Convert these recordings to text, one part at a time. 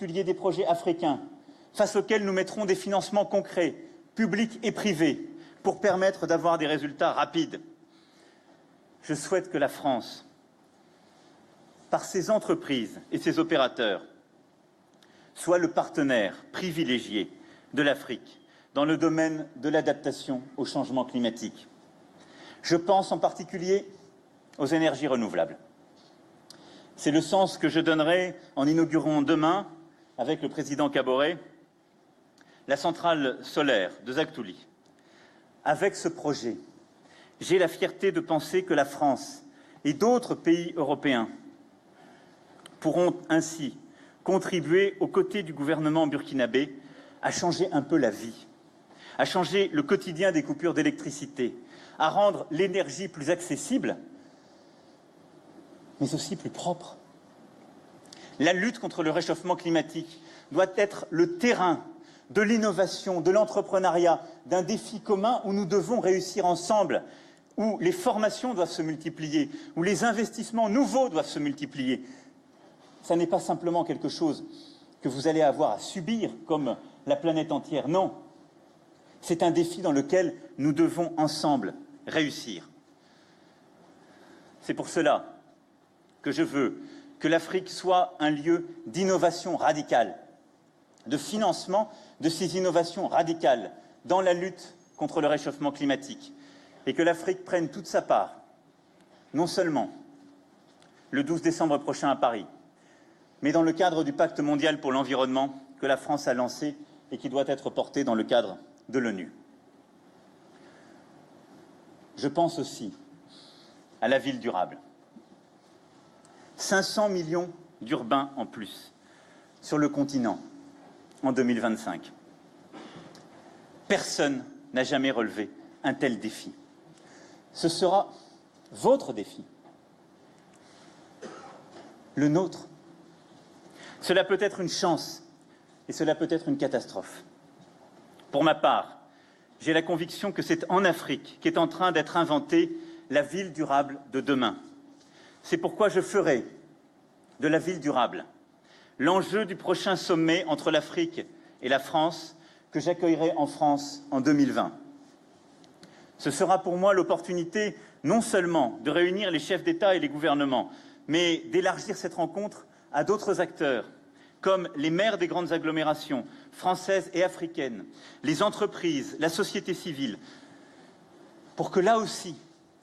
Des projets africains face auxquels nous mettrons des financements concrets, publics et privés, pour permettre d'avoir des résultats rapides. Je souhaite que la France, par ses entreprises et ses opérateurs, soit le partenaire privilégié de l'Afrique dans le domaine de l'adaptation au changement climatique. Je pense en particulier aux énergies renouvelables. C'est le sens que je donnerai en inaugurant demain, avec le président Kaboré, la centrale solaire de Zagtouli. Avec ce projet, j'ai la fierté de penser que la France et d'autres pays européens pourront ainsi contribuer aux côtés du gouvernement burkinabé à changer un peu la vie, à changer le quotidien des coupures d'électricité, à rendre l'énergie plus accessible, mais aussi plus propre. La lutte contre le réchauffement climatique doit être le terrain de l'innovation, de l'entrepreneuriat, d'un défi commun où nous devons réussir ensemble, où les formations doivent se multiplier, où les investissements nouveaux doivent se multiplier. Ça n'est pas simplement quelque chose que vous allez avoir à subir comme la planète entière, non. C'est un défi dans lequel nous devons ensemble réussir. C'est pour cela que je veux que l'Afrique soit un lieu d'innovation radicale, de financement de ces innovations radicales dans la lutte contre le réchauffement climatique, et que l'Afrique prenne toute sa part, non seulement le 12 décembre prochain à Paris, mais dans le cadre du Pacte mondial pour l'environnement que la France a lancé et qui doit être porté dans le cadre de l'ONU. Je pense aussi à la ville durable. 500 millions d'urbains en plus sur le continent en 2025. Personne n'a jamais relevé un tel défi. Ce sera votre défi, le nôtre. Cela peut être une chance et cela peut être une catastrophe. Pour ma part, j'ai la conviction que c'est en Afrique qu'est en train d'être inventée la ville durable de demain. C'est pourquoi je ferai de la ville durable l'enjeu du prochain sommet entre l'Afrique et la France que j'accueillerai en France en 2020. Ce sera pour moi l'opportunité non seulement de réunir les chefs d'État et les gouvernements, mais d'élargir cette rencontre à d'autres acteurs, comme les maires des grandes agglomérations françaises et africaines, les entreprises, la société civile, pour que là aussi,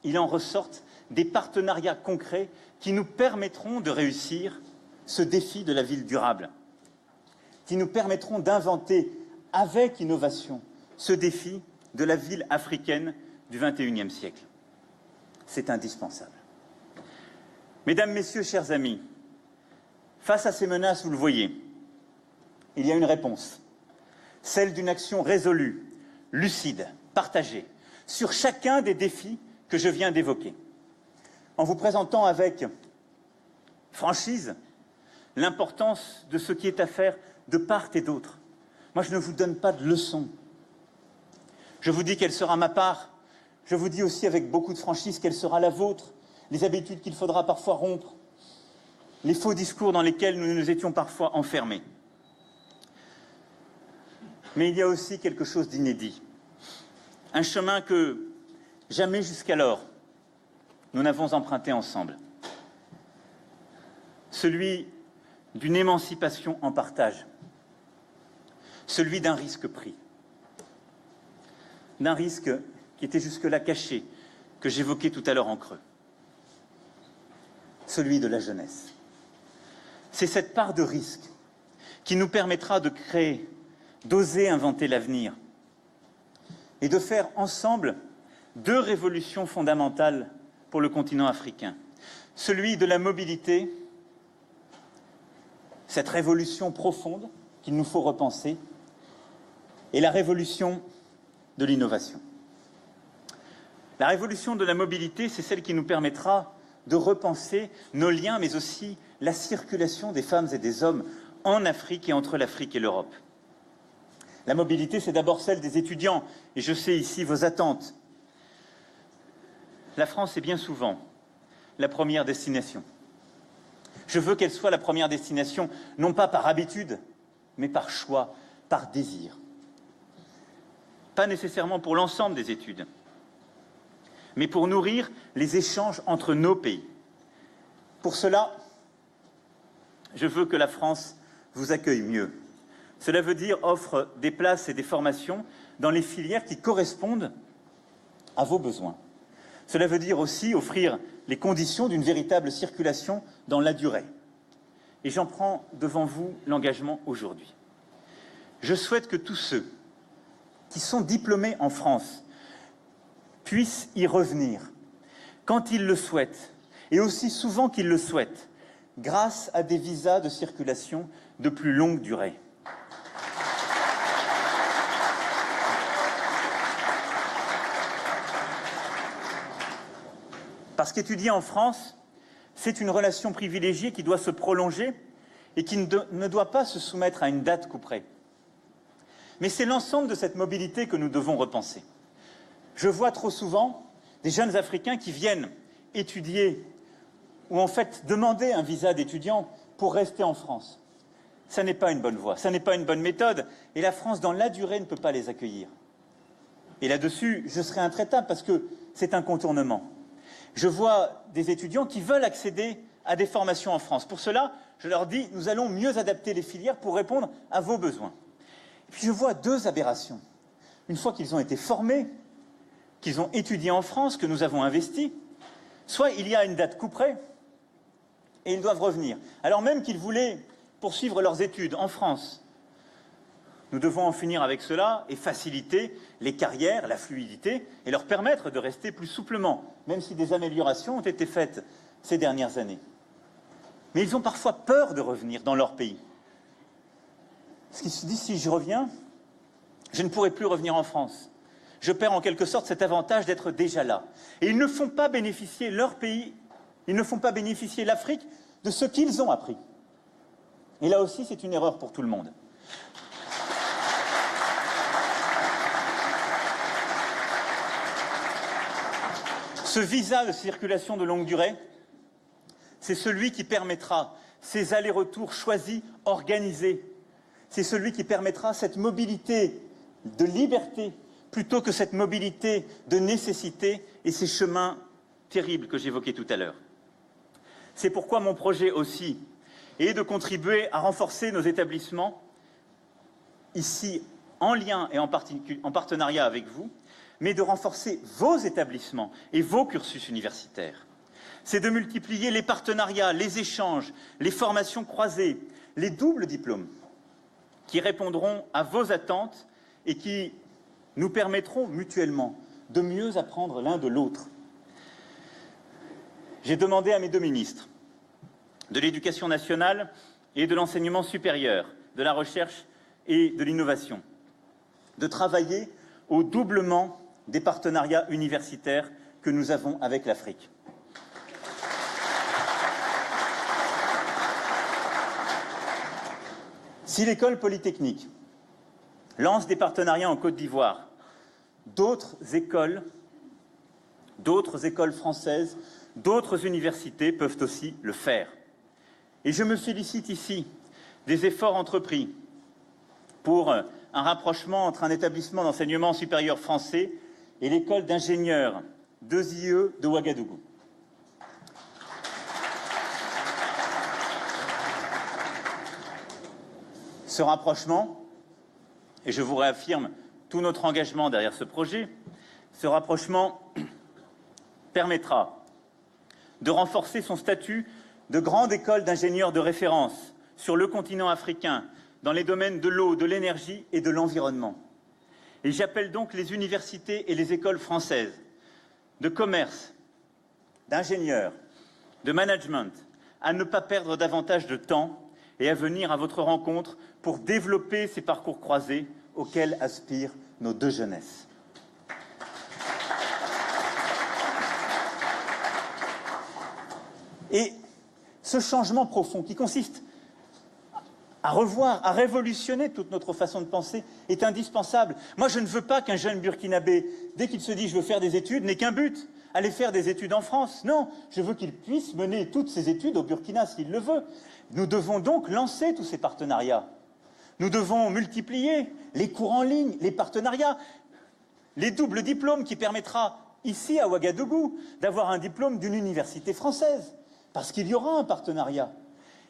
il en ressorte des partenariats concrets qui nous permettront de réussir ce défi de la ville durable, qui nous permettront d'inventer avec innovation ce défi de la ville africaine du XXIe siècle. C'est indispensable. Mesdames, Messieurs, chers amis, face à ces menaces, vous le voyez, il y a une réponse, celle d'une action résolue, lucide, partagée, sur chacun des défis que je viens d'évoquer, en vous présentant avec franchise l'importance de ce qui est à faire de part et d'autre. Moi, je ne vous donne pas de leçons. Je vous dis quelle sera ma part. Je vous dis aussi avec beaucoup de franchise quelle sera la vôtre, les habitudes qu'il faudra parfois rompre, les faux discours dans lesquels nous nous étions parfois enfermés. Mais il y a aussi quelque chose d'inédit, un chemin que jamais jusqu'alors nous n'avons emprunté ensemble, celui d'une émancipation en partage, celui d'un risque pris, d'un risque qui était jusque-là caché, que j'évoquais tout à l'heure en creux, celui de la jeunesse. C'est cette part de risque qui nous permettra de créer, d'oser inventer l'avenir et de faire ensemble deux révolutions fondamentales pour le continent africain. Celui de la mobilité, cette révolution profonde qu'il nous faut repenser, et la révolution de l'innovation. La révolution de la mobilité, c'est celle qui nous permettra de repenser nos liens, mais aussi la circulation des femmes et des hommes en Afrique et entre l'Afrique et l'Europe. La mobilité, c'est d'abord celle des étudiants, et je sais ici vos attentes. La France est bien souvent la première destination. Je veux qu'elle soit la première destination, non pas par habitude, mais par choix, par désir. Pas nécessairement pour l'ensemble des études, mais pour nourrir les échanges entre nos pays. Pour cela, je veux que la France vous accueille mieux. Cela veut dire offre des places et des formations dans les filières qui correspondent à vos besoins. Cela veut dire aussi offrir les conditions d'une véritable circulation dans la durée. Et j'en prends devant vous l'engagement aujourd'hui. Je souhaite que tous ceux qui sont diplômés en France puissent y revenir quand ils le souhaitent et aussi souvent qu'ils le souhaitent, grâce à des visas de circulation de plus longue durée. Parce qu'étudier en France, c'est une relation privilégiée qui doit se prolonger et qui ne doit pas se soumettre à une date couperet. Mais c'est l'ensemble de cette mobilité que nous devons repenser. Je vois trop souvent des jeunes Africains qui viennent étudier ou en fait demander un visa d'étudiant pour rester en France. Ça n'est pas une bonne voie, ça n'est pas une bonne méthode, et la France, dans la durée, ne peut pas les accueillir. Et là-dessus, je serai intraitable parce que c'est un contournement. Je vois des étudiants qui veulent accéder à des formations en France. Pour cela, je leur dis, nous allons mieux adapter les filières pour répondre à vos besoins. Et puis je vois deux aberrations. Une fois qu'ils ont été formés, qu'ils ont étudié en France, que nous avons investi, soit il y a une date couperet et ils doivent revenir, alors même qu'ils voulaient poursuivre leurs études en France. Nous devons en finir avec cela et faciliter les carrières, la fluidité, et leur permettre de rester plus souplement, même si des améliorations ont été faites ces dernières années. Mais ils ont parfois peur de revenir dans leur pays. Parce qu'ils se disent, si je reviens, je ne pourrai plus revenir en France. Je perds en quelque sorte cet avantage d'être déjà là. Et ils ne font pas bénéficier leur pays, ils ne font pas bénéficier l'Afrique de ce qu'ils ont appris. Et là aussi, c'est une erreur pour tout le monde. Ce visa de circulation de longue durée, c'est celui qui permettra ces allers-retours choisis, organisés. C'est celui qui permettra cette mobilité de liberté plutôt que cette mobilité de nécessité et ces chemins terribles que j'évoquais tout à l'heure. C'est pourquoi mon projet aussi est de contribuer à renforcer nos établissements, ici en lien et en partenariat avec vous, mais de renforcer vos établissements et vos cursus universitaires. C'est de multiplier les partenariats, les échanges, les formations croisées, les doubles diplômes qui répondront à vos attentes et qui nous permettront mutuellement de mieux apprendre l'un de l'autre. J'ai demandé à mes deux ministres de l'Éducation nationale et de l'Enseignement supérieur, de la Recherche et de l'Innovation de travailler au doublement des partenariats universitaires que nous avons avec l'Afrique. Si l'École polytechnique lance des partenariats en Côte d'Ivoire, d'autres écoles françaises, d'autres universités peuvent aussi le faire. Et je me félicite ici des efforts entrepris pour un rapprochement entre un établissement d'enseignement supérieur français et l'école d'ingénieurs 2IE de Ouagadougou. Ce rapprochement, et je vous réaffirme tout notre engagement derrière ce projet, ce rapprochement permettra de renforcer son statut de grande école d'ingénieurs de référence sur le continent africain dans les domaines de l'eau, de l'énergie et de l'environnement. Et j'appelle donc les universités et les écoles françaises de commerce, d'ingénieurs, de management à ne pas perdre davantage de temps et à venir à votre rencontre pour développer ces parcours croisés auxquels aspirent nos deux jeunesses. Et ce changement profond qui consiste à revoir, à révolutionner toute notre façon de penser est indispensable. Moi, je ne veux pas qu'un jeune burkinabé, dès qu'il se dit « je veux faire des études », n'ait qu'un but, aller faire des études en France. Non, je veux qu'il puisse mener toutes ses études au Burkina s'il le veut. Nous devons donc lancer tous ces partenariats. Nous devons multiplier les cours en ligne, les partenariats, les doubles diplômes qui permettra ici à Ouagadougou d'avoir un diplôme d'une université française, parce qu'il y aura un partenariat.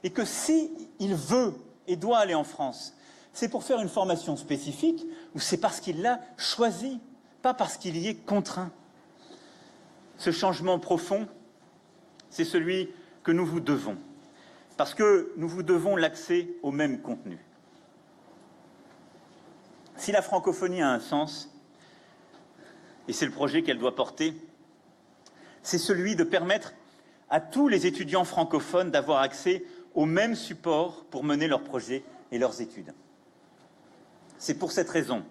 Et que s'il veut et doit aller en France, c'est pour faire une formation spécifique ou c'est parce qu'il l'a choisi, pas parce qu'il y est contraint. Ce changement profond, c'est celui que nous vous devons, parce que nous vous devons l'accès au même contenu. Si la francophonie a un sens, et c'est le projet qu'elle doit porter, c'est celui de permettre à tous les étudiants francophones d'avoir accès aux mêmes supports pour mener leurs projets et leurs études. C'est pour cette raison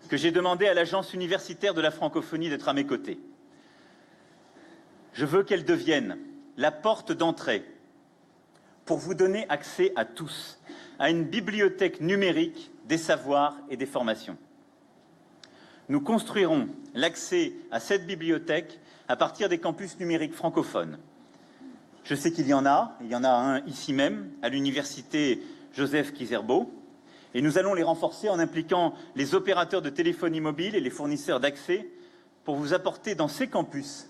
que j'ai demandé à l'Agence universitaire de la francophonie d'être à mes côtés. Je veux qu'elle devienne la porte d'entrée pour vous donner accès à tous à une bibliothèque numérique des savoirs et des formations. Nous construirons l'accès à cette bibliothèque à partir des campus numériques francophones. Je sais qu'il y en a un ici même, à l'université Joseph Kizerbo, et nous allons les renforcer en impliquant les opérateurs de téléphonie mobile et les fournisseurs d'accès pour vous apporter dans ces campus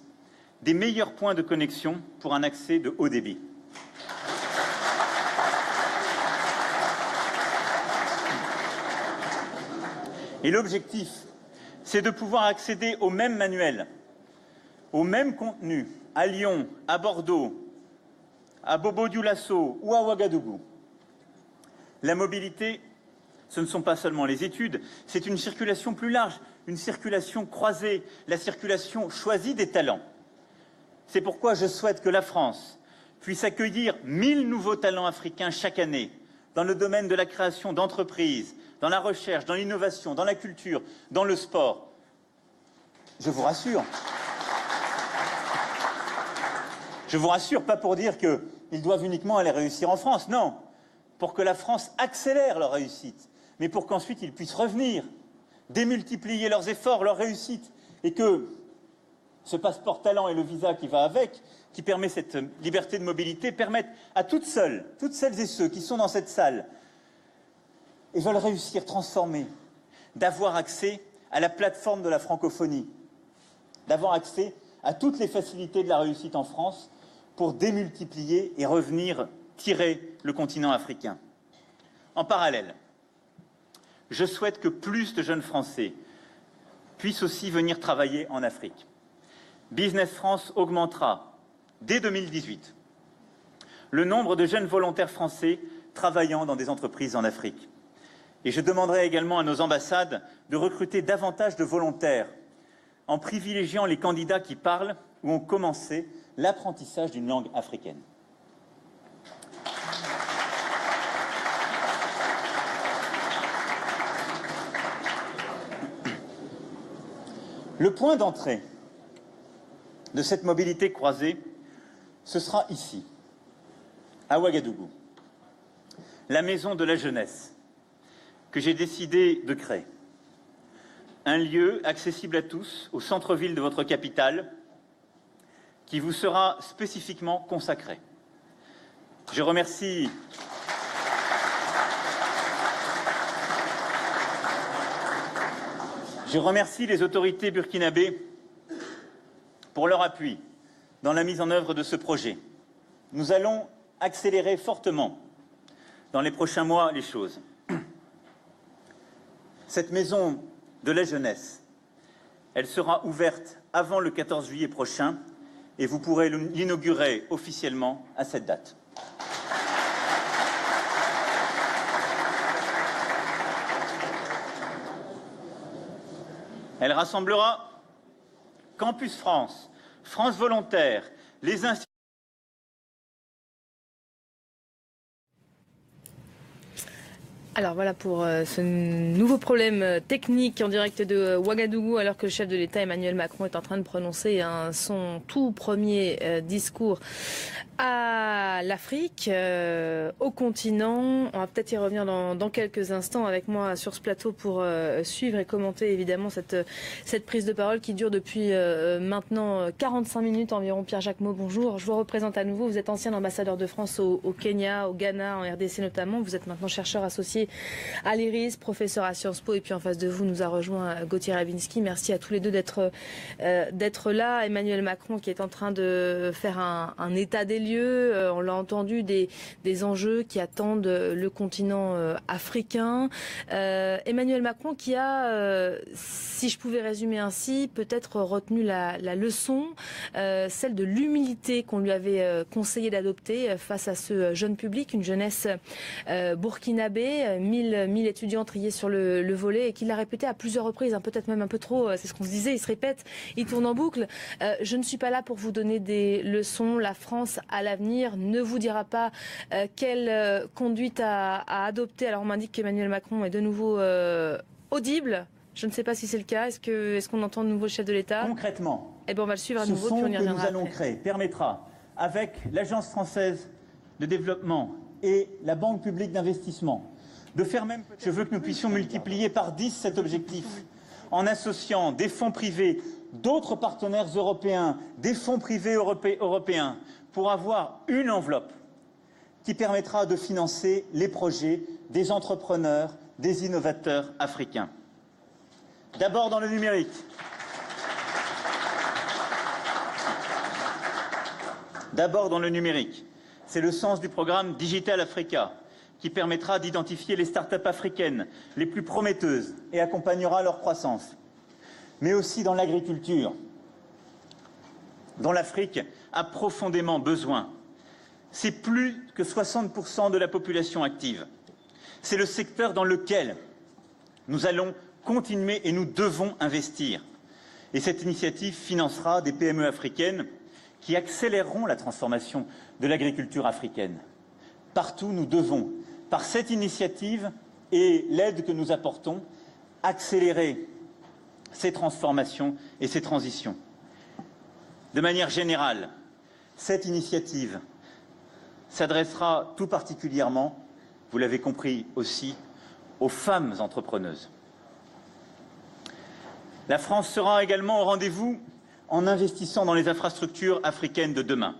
des meilleurs points de connexion pour un accès de haut débit. Et l'objectif, c'est de pouvoir accéder aux mêmes manuels, aux mêmes contenus à Lyon, à Bordeaux, à Bobo-Dioulasso ou à Ouagadougou. La mobilité, ce ne sont pas seulement les études, c'est une circulation plus large, une circulation croisée, la circulation choisie des talents. C'est pourquoi je souhaite que la France puisse accueillir 1000 nouveaux talents africains chaque année dans le domaine de la création d'entreprises, dans la recherche, dans l'innovation, dans la culture, dans le sport. Je vous rassure. Je vous rassure, pas pour dire qu'ils doivent uniquement aller réussir en France, non, pour que la France accélère leur réussite, mais pour qu'ensuite ils puissent revenir, démultiplier leurs efforts, leurs réussites, et que ce passeport talent et le visa qui va avec, qui permet cette liberté de mobilité, permettent à toutes celles et ceux qui sont dans cette salle et veulent réussir, transformer, d'avoir accès à la plateforme de la francophonie, d'avoir accès à toutes les facilités de la réussite en France pour démultiplier et revenir tirer le continent africain. En parallèle, je souhaite que plus de jeunes Français puissent aussi venir travailler en Afrique. Business France augmentera dès 2018 le nombre de jeunes volontaires français travaillant dans des entreprises en Afrique. Et je demanderai également à nos ambassades de recruter davantage de volontaires en privilégiant les candidats qui parlent ou ont commencé l'apprentissage d'une langue africaine. Le point d'entrée de cette mobilité croisée, ce sera ici, à Ouagadougou, la maison de la jeunesse que j'ai décidé de créer. Un lieu accessible à tous, au centre-ville de votre capitale, qui vous sera spécifiquement consacré. Je remercie les autorités burkinabées pour leur appui dans la mise en œuvre de ce projet. Nous allons accélérer fortement dans les prochains mois les choses. Cette maison de la jeunesse, elle sera ouverte avant le 14 juillet prochain et vous pourrez l'inaugurer officiellement à cette date. Elle rassemblera Campus France, France Volontaire, les instituts. Alors voilà pour ce nouveau problème technique en direct de Ouagadougou, alors que le chef de l'État Emmanuel Macron est en train de prononcer son tout premier discours À l'Afrique, au continent. On va peut-être y revenir dans quelques instants avec moi sur ce plateau pour suivre et commenter évidemment cette prise de parole qui dure depuis maintenant 45 minutes environ. Pierre Jacquemot, bonjour. Je vous représente à nouveau. Vous êtes ancien ambassadeur de France au Kenya, au Ghana, en RDC notamment. Vous êtes maintenant chercheur associé à l'IRIS, professeur à Sciences Po. Et puis en face de vous nous a rejoint Gauthier Rabinski. Merci à tous les deux d'être là. Emmanuel Macron qui est en train de faire un état des lieux. On l'a entendu, des enjeux qui attendent le continent africain. Emmanuel Macron qui a, si je pouvais résumer ainsi, peut-être retenu la leçon, celle de l'humilité qu'on lui avait conseillé d'adopter face à ce jeune public, une jeunesse burkinabé, 1000 étudiants triés sur le volet et qu'il l'a répété à plusieurs reprises, hein, peut-être même un peu trop, c'est ce qu'on se disait, il se répète, il tourne en boucle. Je ne suis pas là pour vous donner des leçons, la France à l'avenir ne vous dira pas quelle conduite à adopter. Alors on m'indique qu'Emmanuel Macron est de nouveau audible. Je ne sais pas si c'est le cas. Est-ce qu'on entend de nouveau le chef de l'État? Concrètement, eh ben on va le suivre à nouveau, puis on y reviendra. Ce fonds que nous allons après. créer permettra, avec l'Agence française de développement et la Banque publique d'investissement, de faire même... Je veux que nous puissions multiplier par 10 cet objectif en associant des fonds privés, d'autres partenaires européens, des fonds privés européens, pour avoir une enveloppe qui permettra de financer les projets des entrepreneurs, des innovateurs africains. D'abord dans le numérique. D'abord dans le numérique. C'est le sens du programme Digital Africa qui permettra d'identifier les start-up africaines les plus prometteuses et accompagnera leur croissance. Mais aussi dans l'agriculture, dont l'Afrique a profondément besoin. C'est plus que 60% de la population active. C'est le secteur dans lequel nous allons continuer et nous devons investir. Et cette initiative financera des PME africaines qui accéléreront la transformation de l'agriculture africaine. Partout, nous devons, par cette initiative et l'aide que nous apportons, accélérer ces transformations et ces transitions. De manière générale, cette initiative s'adressera tout particulièrement, vous l'avez compris aussi, aux femmes entrepreneuses. La France sera également au rendez-vous en investissant dans les infrastructures africaines de demain.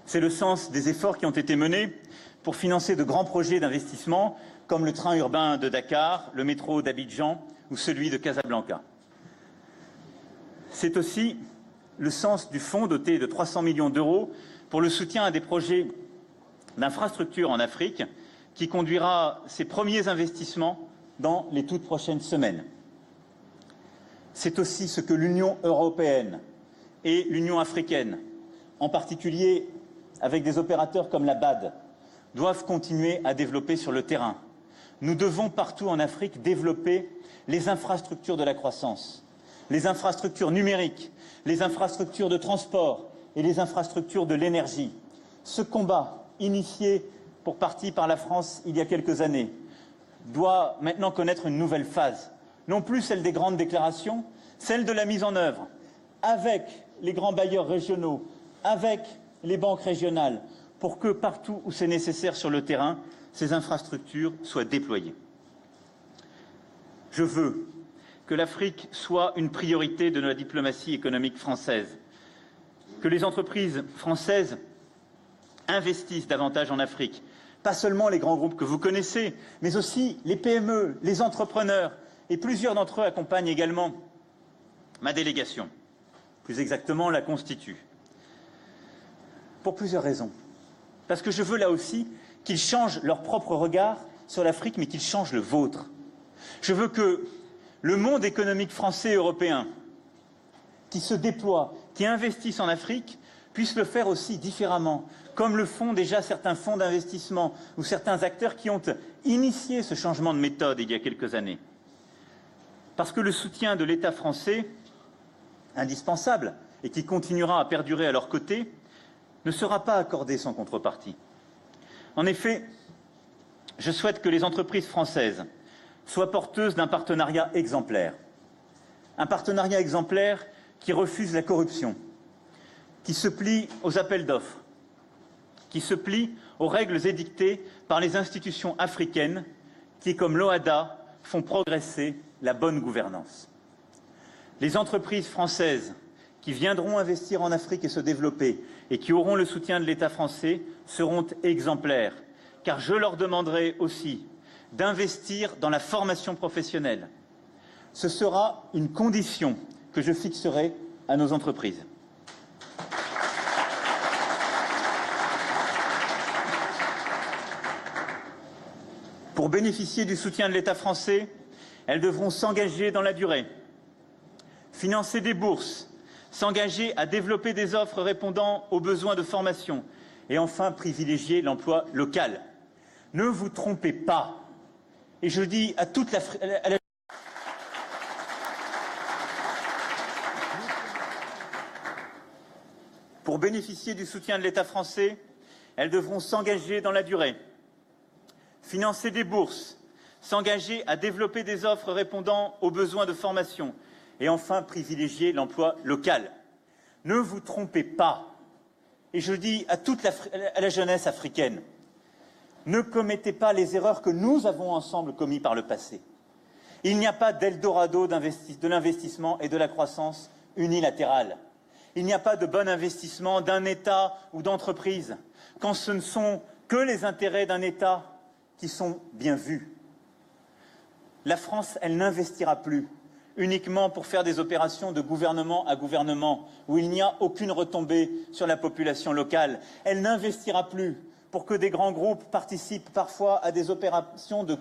C'est le sens des efforts qui ont été menés pour financer de grands projets d'investissement comme le train urbain de Dakar, le métro d'Abidjan ou celui de Casablanca. C'est aussi le sens du fonds doté de 300 millions d'euros pour le soutien à des projets d'infrastructures en Afrique qui conduira ses premiers investissements dans les toutes prochaines semaines. C'est aussi ce que l'Union européenne et l'Union africaine, en particulier avec des opérateurs comme la BAD, doivent continuer à développer sur le terrain. Nous devons partout en Afrique développer les infrastructures de la croissance, les infrastructures numériques, les infrastructures de transport et les infrastructures de l'énergie. Ce combat, initié pour partie par la France il y a quelques années, doit maintenant connaître une nouvelle phase. Non plus celle des grandes déclarations, celle de la mise en œuvre, avec les grands bailleurs régionaux, avec les banques régionales, pour que partout où c'est nécessaire sur le terrain, ces infrastructures soient déployées. Je veux que l'Afrique soit une priorité de la diplomatie économique française, que les entreprises françaises investissent davantage en Afrique, pas seulement les grands groupes que vous connaissez, mais aussi les PME, les entrepreneurs, et plusieurs d'entre eux accompagnent également ma délégation, plus exactement la constitue. Pour plusieurs raisons. Parce que je veux là aussi qu'ils changent leur propre regard sur l'Afrique, mais qu'ils changent le vôtre. Je veux que le monde économique français et européen qui se déploie, qui investissent en Afrique, puisse le faire aussi différemment, comme le font déjà certains fonds d'investissement ou certains acteurs qui ont initié ce changement de méthode il y a quelques années. Parce que le soutien de l'État français, indispensable, et qui continuera à perdurer à leur côté, ne sera pas accordé sans contrepartie. En effet, je souhaite que les entreprises françaises soient porteuses d'un partenariat exemplaire. Un partenariat exemplaire qui refuse la corruption, qui se plie aux appels d'offres, qui se plie aux règles édictées par les institutions africaines qui, comme l'OHADA, font progresser la bonne gouvernance. Les entreprises françaises qui viendront investir en Afrique et se développer et qui auront le soutien de l'État français seront exemplaires, car je leur demanderai aussi d'investir dans la formation professionnelle. Ce sera une condition que je fixerai à nos entreprises. Pour bénéficier du soutien de l'État français, elles devront s'engager dans la durée, financer des bourses, s'engager à développer des offres répondant aux besoins de formation et enfin privilégier l'emploi local. Ne vous trompez pas, et je dis à toute la... Pour bénéficier du soutien de l'État français, elles devront s'engager dans la durée, financer des bourses, s'engager à développer des offres répondant aux besoins de formation et enfin privilégier l'emploi local. Ne vous trompez pas, et je dis à toute la jeunesse africaine, ne commettez pas les erreurs que nous avons ensemble commises par le passé. Il n'y a pas d'Eldorado de l'investissement et de la croissance unilatérale. Il n'y a pas de bon investissement d'un État ou d'entreprise quand ce ne sont que les intérêts d'un État qui sont bien vus. La France, elle n'investira plus uniquement pour faire des opérations de gouvernement à gouvernement où il n'y a aucune retombée sur la population locale. Elle n'investira plus pour que des grands groupes participent parfois à des opérations de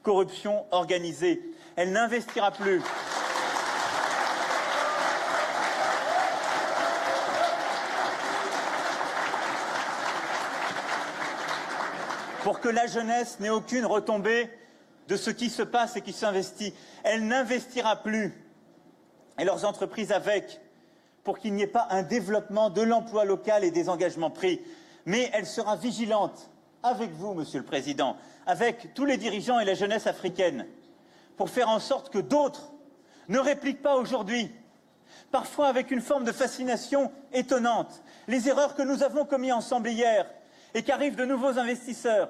corruption organisée. Elle n'investira plus pour que la jeunesse n'ait aucune retombée de ce qui se passe et qui s'investit. Elle n'investira plus, et leurs entreprises avec, pour qu'il n'y ait pas un développement de l'emploi local et des engagements pris. Mais elle sera vigilante, avec vous, Monsieur le Président, avec tous les dirigeants et la jeunesse africaine, pour faire en sorte que d'autres ne répliquent pas aujourd'hui, parfois avec une forme de fascination étonnante, les erreurs que nous avons commises ensemble hier, et qu'arrivent de nouveaux investisseurs,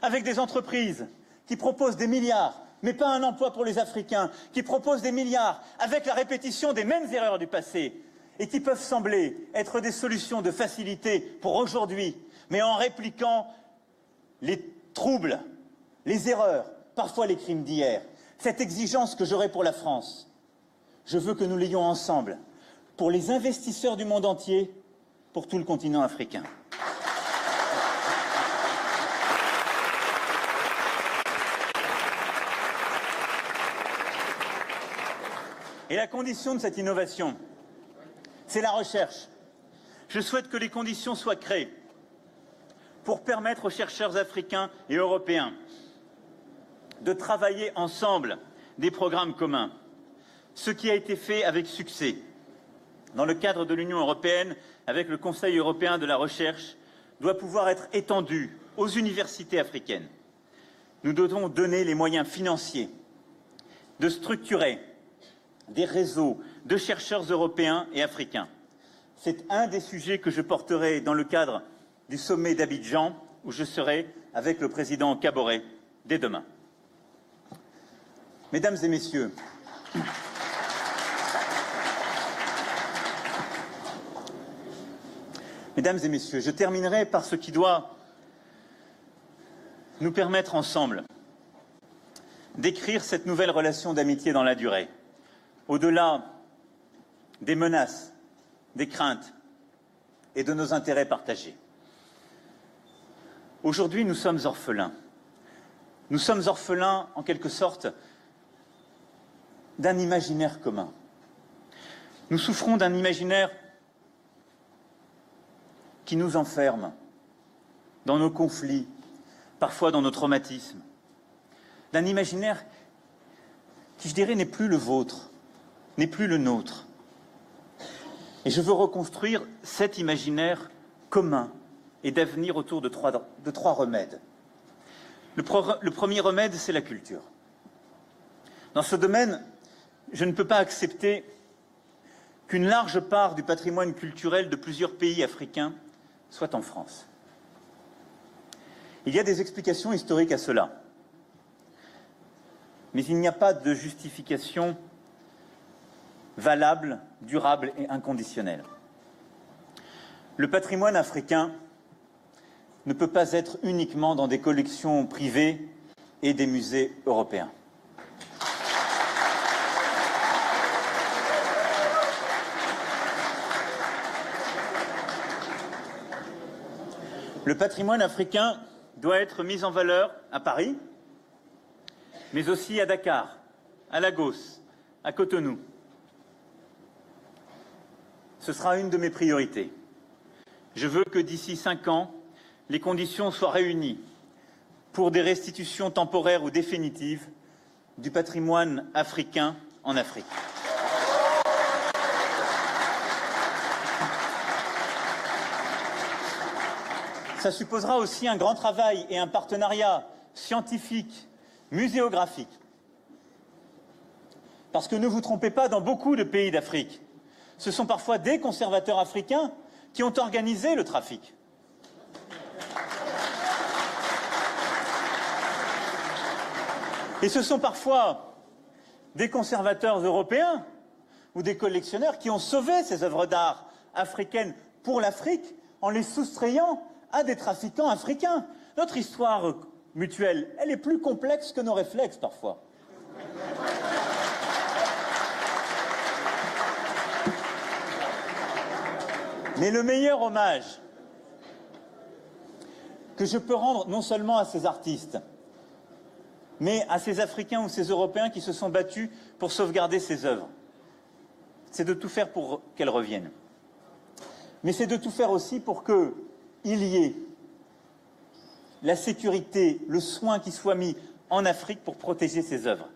avec des entreprises qui proposent des milliards, mais pas un emploi pour les Africains, qui proposent des milliards avec la répétition des mêmes erreurs du passé, et qui peuvent sembler être des solutions de facilité pour aujourd'hui, mais en répliquant les troubles, les erreurs, parfois les crimes d'hier. Cette exigence que j'aurai pour la France, je veux que nous l'ayons ensemble, pour les investisseurs du monde entier, pour tout le continent africain. Et la condition de cette innovation, c'est la recherche. Je souhaite que les conditions soient créées pour permettre aux chercheurs africains et européens de travailler ensemble des programmes communs, ce qui a été fait avec succès dans le cadre de l'Union européenne avec le Conseil européen de la recherche doit pouvoir être étendu aux universités africaines. Nous devons donner les moyens financiers de structurer des réseaux de chercheurs européens et africains. C'est un des sujets que je porterai dans le cadre du sommet d'Abidjan, où je serai avec le président Kaboré dès demain. Mesdames et messieurs, je terminerai par ce qui doit nous permettre ensemble d'écrire cette nouvelle relation d'amitié dans la durée, au-delà des menaces, des craintes et de nos intérêts partagés. Aujourd'hui, nous sommes orphelins. Nous sommes orphelins, en quelque sorte, d'un imaginaire commun. Nous souffrons d'un imaginaire qui nous enferme dans nos conflits, parfois dans nos traumatismes. D'un imaginaire qui, je dirais, n'est plus le vôtre, n'est plus le nôtre. Et je veux reconstruire cet imaginaire commun et d'avenir autour de trois remèdes. Le premier remède, c'est la culture. Dans ce domaine, je ne peux pas accepter qu'une large part du patrimoine culturel de plusieurs pays africains soit en France. Il y a des explications historiques à cela, mais il n'y a pas de justification valable, durable et inconditionnelle. Le patrimoine africain ne peut pas être uniquement dans des collections privées et des musées européens. Le patrimoine africain doit être mis en valeur à Paris, mais aussi à Dakar, à Lagos, à Cotonou. Ce sera une de mes priorités. Je veux que d'ici 5 ans, les conditions soient réunies pour des restitutions temporaires ou définitives du patrimoine africain en Afrique. Ça supposera aussi un grand travail et un partenariat scientifique, muséographique. Parce que ne vous trompez pas, dans beaucoup de pays d'Afrique, ce sont parfois des conservateurs africains qui ont organisé le trafic. Et ce sont parfois des conservateurs européens ou des collectionneurs qui ont sauvé ces œuvres d'art africaines pour l'Afrique en les soustrayant à des trafiquants africains. Notre histoire mutuelle, elle est plus complexe que nos réflexes parfois. Mais le meilleur hommage que je peux rendre non seulement à ces artistes, mais à ces Africains ou ces Européens qui se sont battus pour sauvegarder ces œuvres, c'est de tout faire pour qu'elles reviennent. Mais c'est de tout faire aussi pour qu'il y ait la sécurité, le soin qui soit mis en Afrique pour protéger ces œuvres.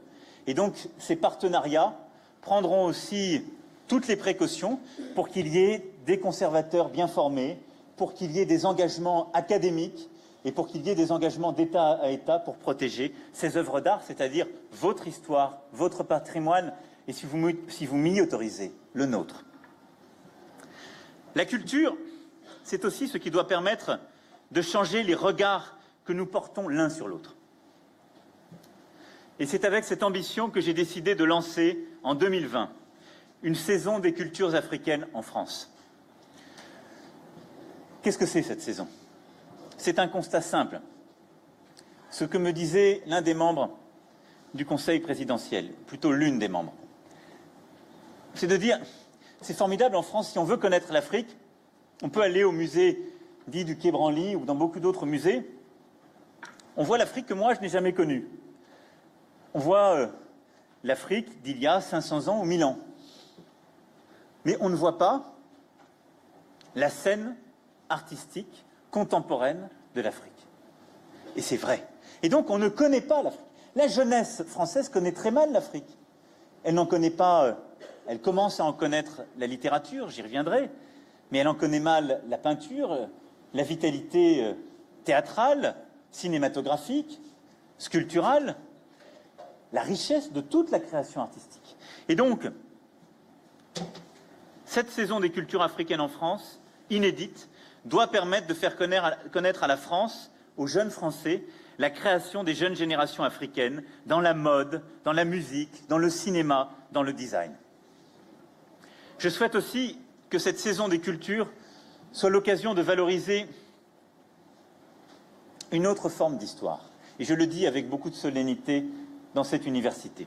Et donc, ces partenariats prendront aussi toutes les précautions pour qu'il y ait des conservateurs bien formés, pour qu'il y ait des engagements académiques et pour qu'il y ait des engagements d'État à État pour protéger ces œuvres d'art, c'est-à-dire votre histoire, votre patrimoine et, si vous m'y autorisez, le nôtre. La culture, c'est aussi ce qui doit permettre de changer les regards que nous portons l'un sur l'autre. Et c'est avec cette ambition que j'ai décidé de lancer en 2020 une saison des cultures africaines en France. Qu'est-ce que c'est cette saison? C'est un constat simple. Ce que me disait l'un des membres du Conseil présidentiel, plutôt l'une des membres, c'est de dire, c'est formidable en France, si on veut connaître l'Afrique, on peut aller au musée dit du Quai Branly ou dans beaucoup d'autres musées. On voit l'Afrique que moi je n'ai jamais connue. On voit l'Afrique d'il y a 500 ans ou 1000 ans. Mais on ne voit pas la scène artistique contemporaine de l'Afrique. Et c'est vrai. Et donc on ne connaît pas l'Afrique. La jeunesse française connaît très mal l'Afrique. Elle n'en connaît pas, elle commence à en connaître la littérature, j'y reviendrai, mais elle en connaît mal la peinture, la vitalité théâtrale, cinématographique, sculpturale, la richesse de toute la création artistique. Et donc, cette saison des cultures africaines en France, inédite, doit permettre de faire connaître à la France, aux jeunes Français, la création des jeunes générations africaines dans la mode, dans la musique, dans le cinéma, dans le design. Je souhaite aussi que cette saison des cultures soit l'occasion de valoriser une autre forme d'histoire. Et je le dis avec beaucoup de solennité dans cette université.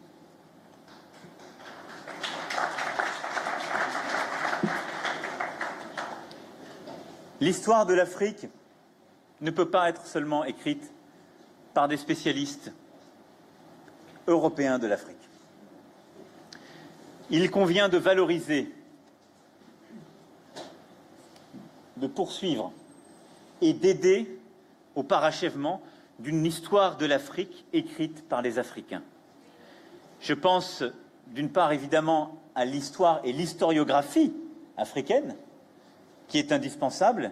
L'histoire de l'Afrique ne peut pas être seulement écrite par des spécialistes européens de l'Afrique. Il convient de valoriser, de poursuivre et d'aider au parachèvement d'une histoire de l'Afrique écrite par les Africains. Je pense d'une part évidemment à l'histoire et l'historiographie africaine, qui est indispensable,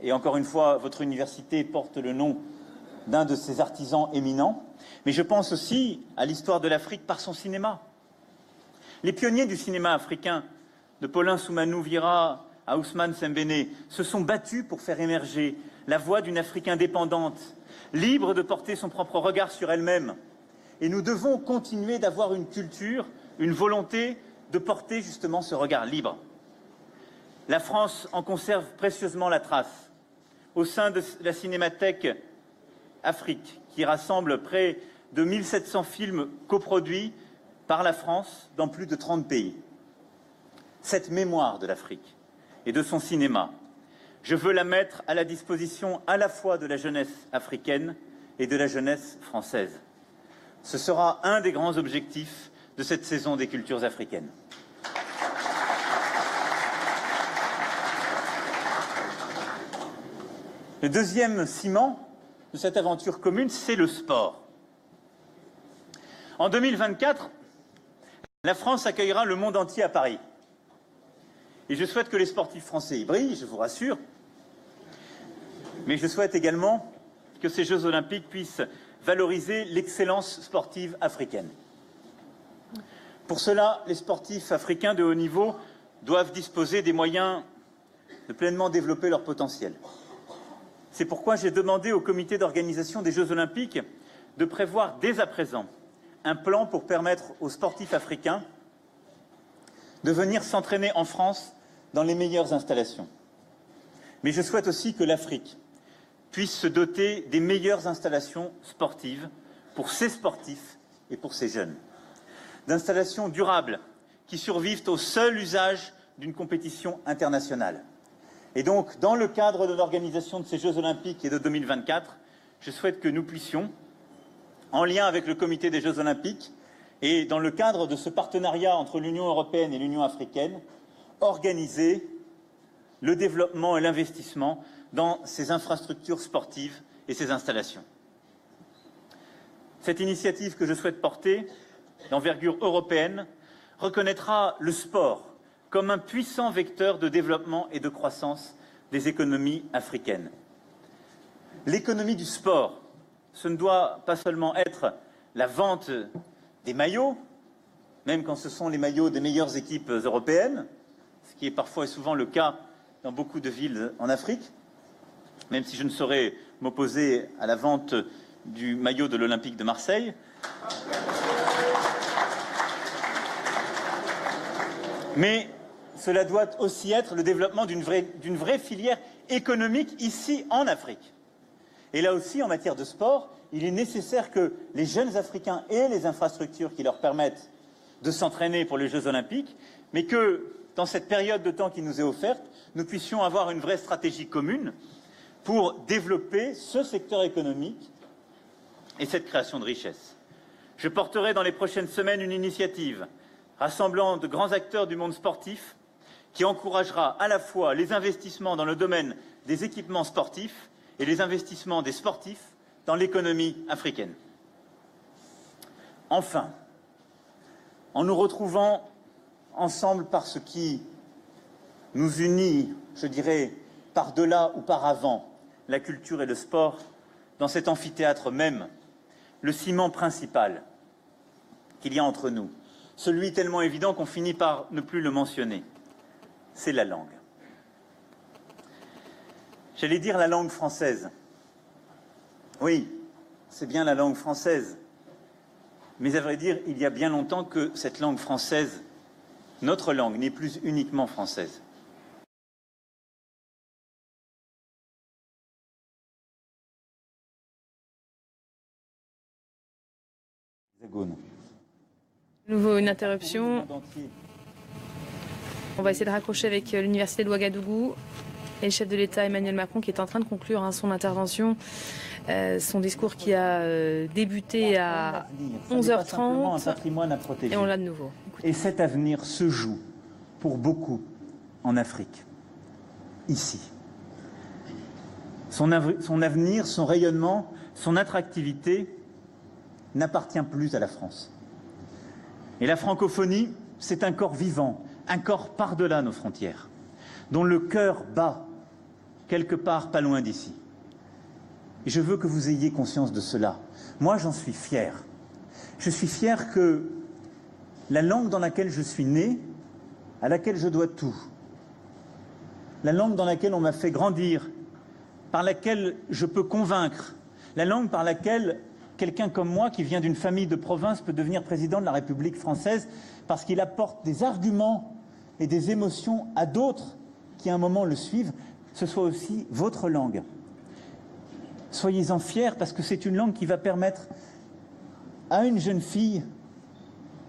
et encore une fois, votre université porte le nom d'un de ses artisans éminents, mais je pense aussi à l'histoire de l'Afrique par son cinéma. Les pionniers du cinéma africain de Paulin Soumanou Vira à Ousmane Sembéné, se sont battus pour faire émerger la voix d'une Afrique indépendante, libre de porter son propre regard sur elle-même. Et nous devons continuer d'avoir une culture, une volonté de porter justement ce regard libre. La France en conserve précieusement la trace au sein de la Cinémathèque Afrique, qui rassemble près de 1700 films coproduits par la France dans plus de 30 pays. Cette mémoire de l'Afrique et de son cinéma, je veux la mettre à la disposition à la fois de la jeunesse africaine et de la jeunesse française. Ce sera un des grands objectifs de cette saison des cultures africaines. Le deuxième ciment de cette aventure commune, c'est le sport. En 2024, la France accueillera le monde entier à Paris. Et je souhaite que les sportifs français y brillent, je vous rassure. Mais je souhaite également que ces Jeux olympiques puissent valoriser l'excellence sportive africaine. Pour cela, les sportifs africains de haut niveau doivent disposer des moyens de pleinement développer leur potentiel. C'est pourquoi j'ai demandé au comité d'organisation des Jeux olympiques de prévoir dès à présent un plan pour permettre aux sportifs africains de venir s'entraîner en France dans les meilleures installations. Mais je souhaite aussi que l'Afrique puisse se doter des meilleures installations sportives pour ses sportifs et pour ses jeunes. D'installations durables qui survivent au seul usage d'une compétition internationale. Et donc, dans le cadre de l'organisation de ces Jeux olympiques et de 2024, je souhaite que nous puissions, en lien avec le comité des Jeux olympiques et dans le cadre de ce partenariat entre l'Union européenne et l'Union africaine, organiser le développement et l'investissement dans ces infrastructures sportives et ces installations. Cette initiative que je souhaite porter, d'envergure européenne, reconnaîtra le sport comme un puissant vecteur de développement et de croissance des économies africaines. L'économie du sport, ce ne doit pas seulement être la vente des maillots, même quand ce sont les maillots des meilleures équipes européennes, ce qui est parfois et souvent le cas dans beaucoup de villes en Afrique, même si je ne saurais m'opposer à la vente du maillot de l'Olympique de Marseille. Mais cela doit aussi être le développement d'une vraie filière économique ici en Afrique. Et là aussi, en matière de sport, il est nécessaire que les jeunes Africains aient les infrastructures qui leur permettent de s'entraîner pour les Jeux olympiques, mais que, dans cette période de temps qui nous est offerte, nous puissions avoir une vraie stratégie commune pour développer ce secteur économique et cette création de richesse. Je porterai dans les prochaines semaines une initiative rassemblant de grands acteurs du monde sportif qui encouragera à la fois les investissements dans le domaine des équipements sportifs et les investissements des sportifs dans l'économie africaine. Enfin, en nous retrouvant ensemble par ce qui nous unit, je dirais, par-delà ou par-avant la culture et le sport, dans cet amphithéâtre même, le ciment principal qu'il y a entre nous, celui tellement évident qu'on finit par ne plus le mentionner, c'est la langue. J'allais dire la langue française. Oui, c'est bien la langue française. Mais à vrai dire, il y a bien longtemps que cette langue française, notre langue, n'est plus uniquement française. Nouveau, une interruption. On va essayer de raccrocher avec l'université de Ouagadougou et le chef de l'État Emmanuel Macron qui est en train de conclure son intervention, son discours qui a débuté à 11h30 un patrimoine à protéger. Et on l'a de nouveau. Écoutez. Et cet avenir se joue pour beaucoup en Afrique, ici. Son avenir, son rayonnement, son attractivité n'appartient plus à la France. Et la francophonie, c'est un corps vivant, un corps par-delà nos frontières, dont le cœur bat quelque part pas loin d'ici. Et je veux que vous ayez conscience de cela. Moi, j'en suis fier. Je suis fier que la langue dans laquelle je suis né à laquelle je dois tout, la langue dans laquelle on m'a fait grandir, par laquelle je peux convaincre, la langue par laquelle quelqu'un comme moi, qui vient d'une famille de province, peut devenir président de la République française, parce qu'il apporte des arguments et des émotions à d'autres qui, à un moment, le suivent, ce soit aussi votre langue. Soyez-en fiers, parce que c'est une langue qui va permettre à une jeune fille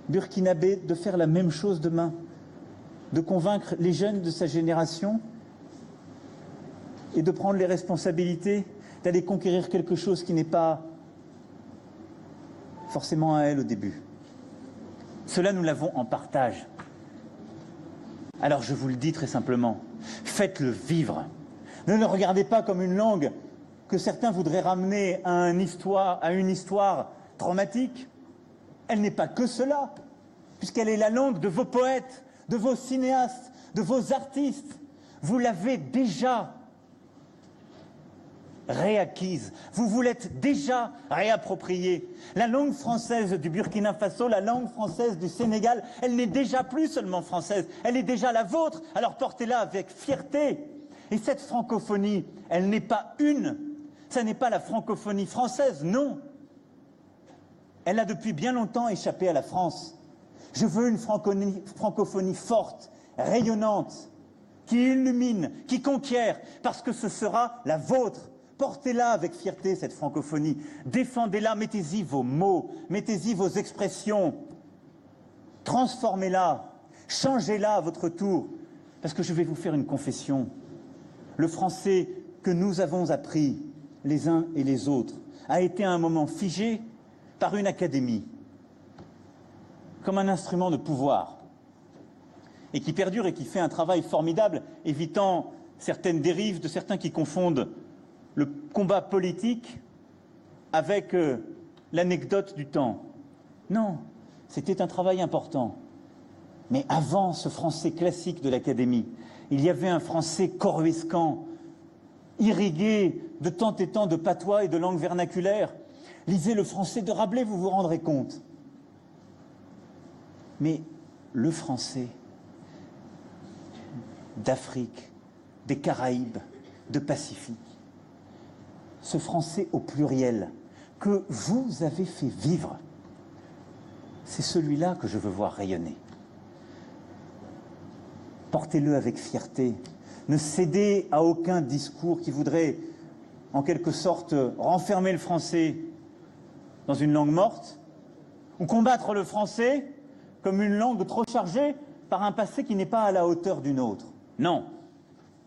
burkinabé de faire la même chose demain, de convaincre les jeunes de sa génération et de prendre les responsabilités, d'aller conquérir quelque chose qui n'est pas forcément à elle au début. Cela, nous l'avons en partage. Alors je vous le dis très simplement, faites-le vivre. Ne le regardez pas comme une langue que certains voudraient ramener à une histoire traumatique. Elle n'est pas que cela, puisqu'elle est la langue de vos poètes, de vos cinéastes, de vos artistes. Vous l'avez déjà réacquise, vous vous l'êtes déjà réappropriée. La langue française du Burkina Faso, la langue française du Sénégal, elle n'est déjà plus seulement française, elle est déjà la vôtre, alors portez-la avec fierté. Et cette francophonie, elle n'est pas une, ça n'est pas la francophonie française, non. Elle a depuis bien longtemps échappé à la France. Je veux une francophonie forte, rayonnante, qui illumine, qui conquiert, parce que ce sera la vôtre. Portez-la avec fierté, cette francophonie. Défendez-la, mettez-y vos mots, mettez-y vos expressions. Transformez-la, changez-la à votre tour. Parce que je vais vous faire une confession. Le français que nous avons appris, les uns et les autres, a été à un moment figé par une académie, comme un instrument de pouvoir, et qui perdure et qui fait un travail formidable, évitant certaines dérives de certains qui confondent le combat politique avec l'anecdote du temps. Non, c'était un travail important. Mais avant ce français classique de l'Académie, il y avait un français coruscant, irrigué de temps et temps de patois et de langues vernaculaires. Lisez le français de Rabelais, vous vous rendrez compte. Mais le français d'Afrique, des Caraïbes, de Pacifique, ce français au pluriel que vous avez fait vivre, c'est celui-là que je veux voir rayonner. Portez-le avec fierté. Ne cédez à aucun discours qui voudrait, en quelque sorte, renfermer le français dans une langue morte, ou combattre le français comme une langue trop chargée par un passé qui n'est pas à la hauteur d'une autre. Non.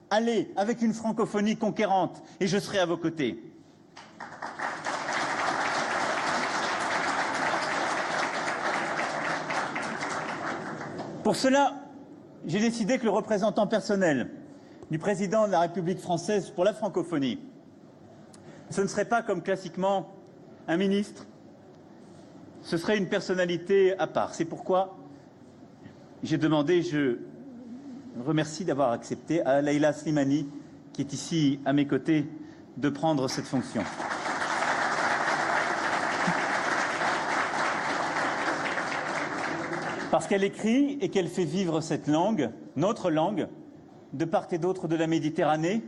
Allez avec une francophonie conquérante et je serai à vos côtés. Pour cela, j'ai décidé que le représentant personnel du président de la République française pour la francophonie, ce ne serait pas comme classiquement un ministre, ce serait une personnalité à part. C'est pourquoi j'ai demandé, je remercie d'avoir accepté, à Leïla Slimani, qui est ici à mes côtés, de prendre cette fonction. Parce qu'elle écrit et qu'elle fait vivre cette langue, notre langue, de part et d'autre de la Méditerranée,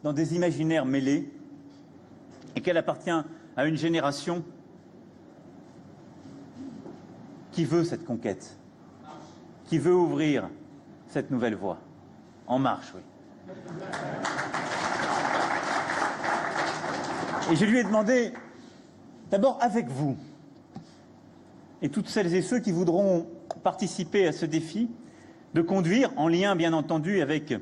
dans des imaginaires mêlés, et qu'elle appartient à une génération qui veut cette conquête, qui veut ouvrir cette nouvelle voie. En marche, oui. Et je lui ai demandé, d'abord avec vous, et toutes celles et ceux qui voudront participer à ce défi, de conduire, en lien bien entendu avec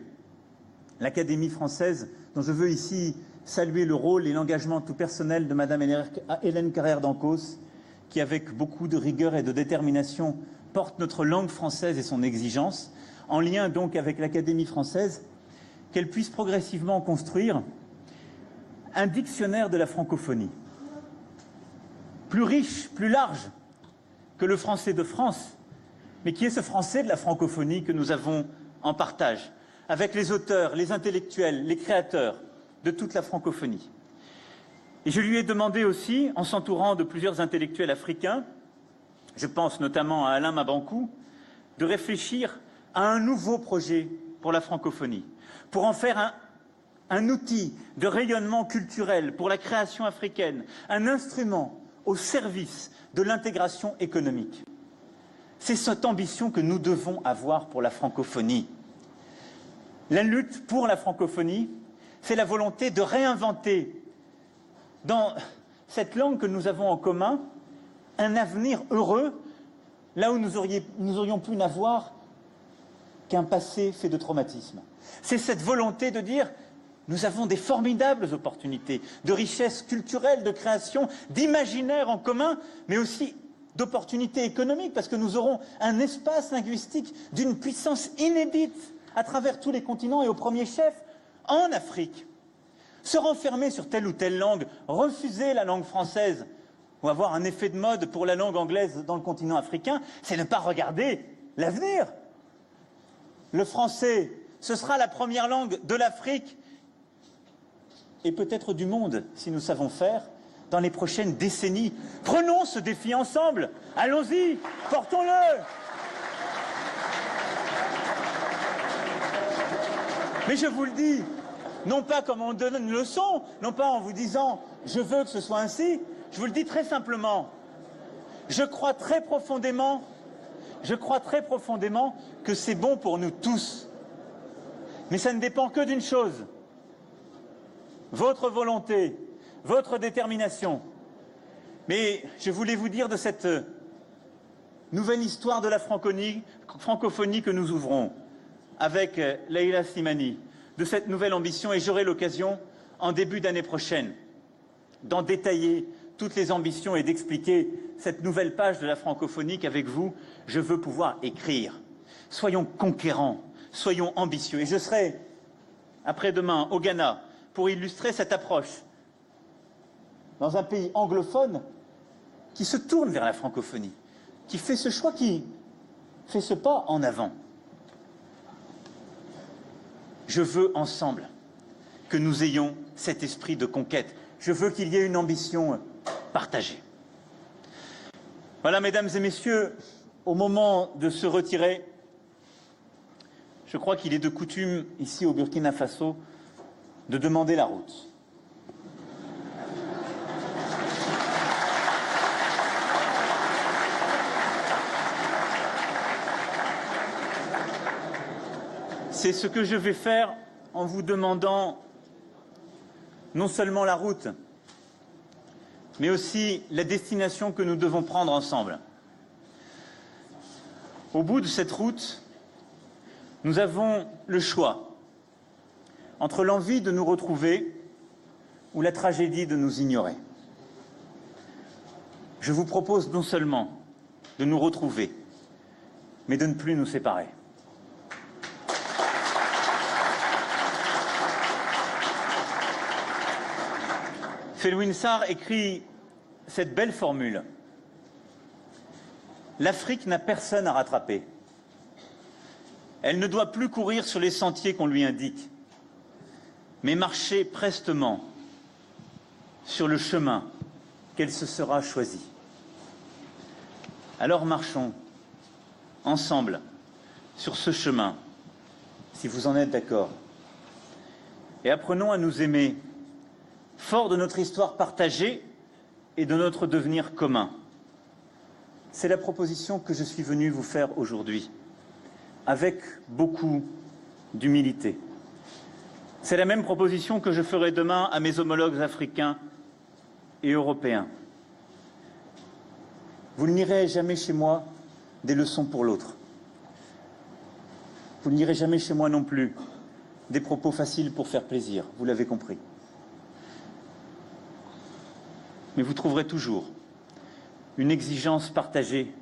l'Académie française, dont je veux ici saluer le rôle et l'engagement tout personnel de Madame Hélène Carrère d'Ancos, qui avec beaucoup de rigueur et de détermination porte notre langue française et son exigence, en lien donc avec l'Académie française, qu'elle puisse progressivement construire un dictionnaire de la francophonie, plus riche, plus large que le français de France, mais qui est ce français de la francophonie que nous avons en partage, avec les auteurs, les intellectuels, les créateurs de toute la francophonie. Et je lui ai demandé aussi, en s'entourant de plusieurs intellectuels africains, je pense notamment à Alain Mabankou, de réfléchir à un nouveau projet pour la francophonie, pour en faire un outil de rayonnement culturel pour la création africaine, un instrument au service de l'intégration économique. C'est cette ambition que nous devons avoir pour la francophonie. La lutte pour la francophonie, c'est la volonté de réinventer dans cette langue que nous avons en commun un avenir heureux, là où nous aurions pu n'avoir qu'un passé fait de traumatisme. C'est cette volonté de dire nous avons des formidables opportunités de richesse culturelle, de création, d'imaginaire en commun, mais aussi d'opportunités économiques, parce que nous aurons un espace linguistique d'une puissance inédite à travers tous les continents et au premier chef en Afrique. Se renfermer sur telle ou telle langue, refuser la langue française ou avoir un effet de mode pour la langue anglaise dans le continent africain, c'est ne pas regarder l'avenir. Le français, ce sera la première langue de l'Afrique et peut-être du monde, si nous savons faire, dans les prochaines décennies. Prenons ce défi ensemble. Allons-y, portons-le. Mais je vous le dis, non pas comme on donne une leçon, non pas en vous disant « je veux que ce soit ainsi », je vous le dis très simplement. Je crois très profondément que c'est bon pour nous tous. Mais ça ne dépend que d'une chose. Votre volonté, votre détermination. Mais je voulais vous dire de cette nouvelle histoire de la francophonie que nous ouvrons avec Leïla Slimani, de cette nouvelle ambition, et j'aurai l'occasion, en début d'année prochaine, d'en détailler toutes les ambitions et d'expliquer cette nouvelle page de la francophonie qu'avec vous, je veux pouvoir écrire. Soyons conquérants, soyons ambitieux. Et je serai, après-demain, au Ghana, pour illustrer cette approche dans un pays anglophone qui se tourne vers la francophonie, qui fait ce choix, qui fait ce pas en avant. Je veux ensemble que nous ayons cet esprit de conquête. Je veux qu'il y ait une ambition partagée. Voilà, mesdames et messieurs, au moment de se retirer, je crois qu'il est de coutume, ici au Burkina Faso, de demander la route. C'est ce que je vais faire en vous demandant non seulement la route, mais aussi la destination que nous devons prendre ensemble. Au bout de cette route, nous avons le choix entre l'envie de nous retrouver ou la tragédie de nous ignorer. Je vous propose non seulement de nous retrouver, mais de ne plus nous séparer. Felwine Sarr écrit cette belle formule. L'Afrique n'a personne à rattraper. Elle ne doit plus courir sur les sentiers qu'on lui indique, mais marcher prestement sur le chemin qu'elle se sera choisi. Alors marchons ensemble sur ce chemin, si vous en êtes d'accord, et apprenons à nous aimer, fort de notre histoire partagée et de notre devenir commun. C'est la proposition que je suis venu vous faire aujourd'hui, avec beaucoup d'humilité. C'est la même proposition que je ferai demain à mes homologues africains et européens. Vous n'irez jamais chez moi des leçons pour l'autre. Vous n'irez jamais chez moi non plus des propos faciles pour faire plaisir, vous l'avez compris. Mais vous trouverez toujours une exigence partagée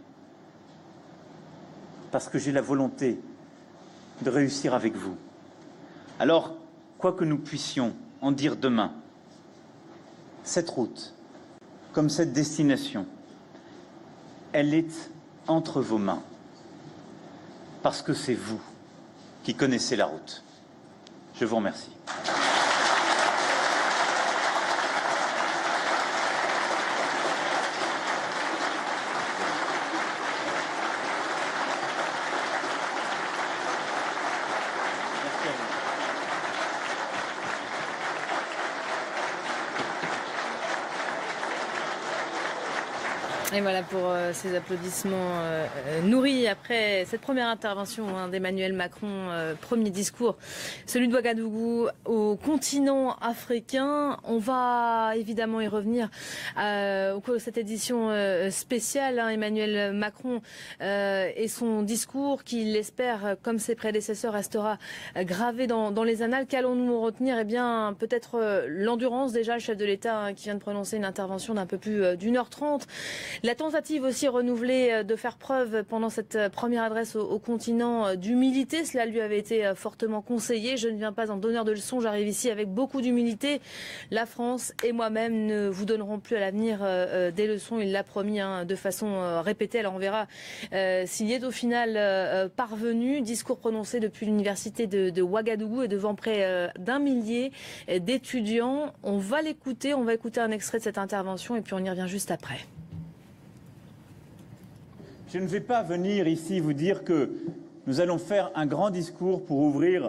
parce que j'ai la volonté de réussir avec vous. Alors, quoi que nous puissions en dire demain, cette route, comme cette destination, elle est entre vos mains, parce que c'est vous qui connaissez la route. Je vous remercie. Et voilà pour ces applaudissements nourris après cette première intervention d'Emmanuel Macron, premier discours, celui de Ouagadougou au continent africain. On va évidemment y revenir au cours de cette édition spéciale. Emmanuel Macron et son discours qui, il l'espère, comme ses prédécesseurs, restera gravé dans les annales. Qu'allons-nous retenir? Eh bien, peut-être l'endurance déjà, le chef de l'État qui vient de prononcer une intervention d'un peu plus d'1h30. La tentative aussi renouvelée de faire preuve pendant cette première adresse au continent d'humilité, cela lui avait été fortement conseillé. Je ne viens pas en donneur de leçons, j'arrive ici avec beaucoup d'humilité. La France et moi-même ne vous donnerons plus à l'avenir des leçons, il l'a promis de façon répétée. Alors on verra s'il y est au final parvenu. Discours prononcé depuis l'université de Ouagadougou et devant près d'1 millier d'étudiants. On va l'écouter, on va écouter un extrait de cette intervention et puis on y revient juste après. Je ne vais pas venir ici vous dire que nous allons faire un grand discours pour ouvrir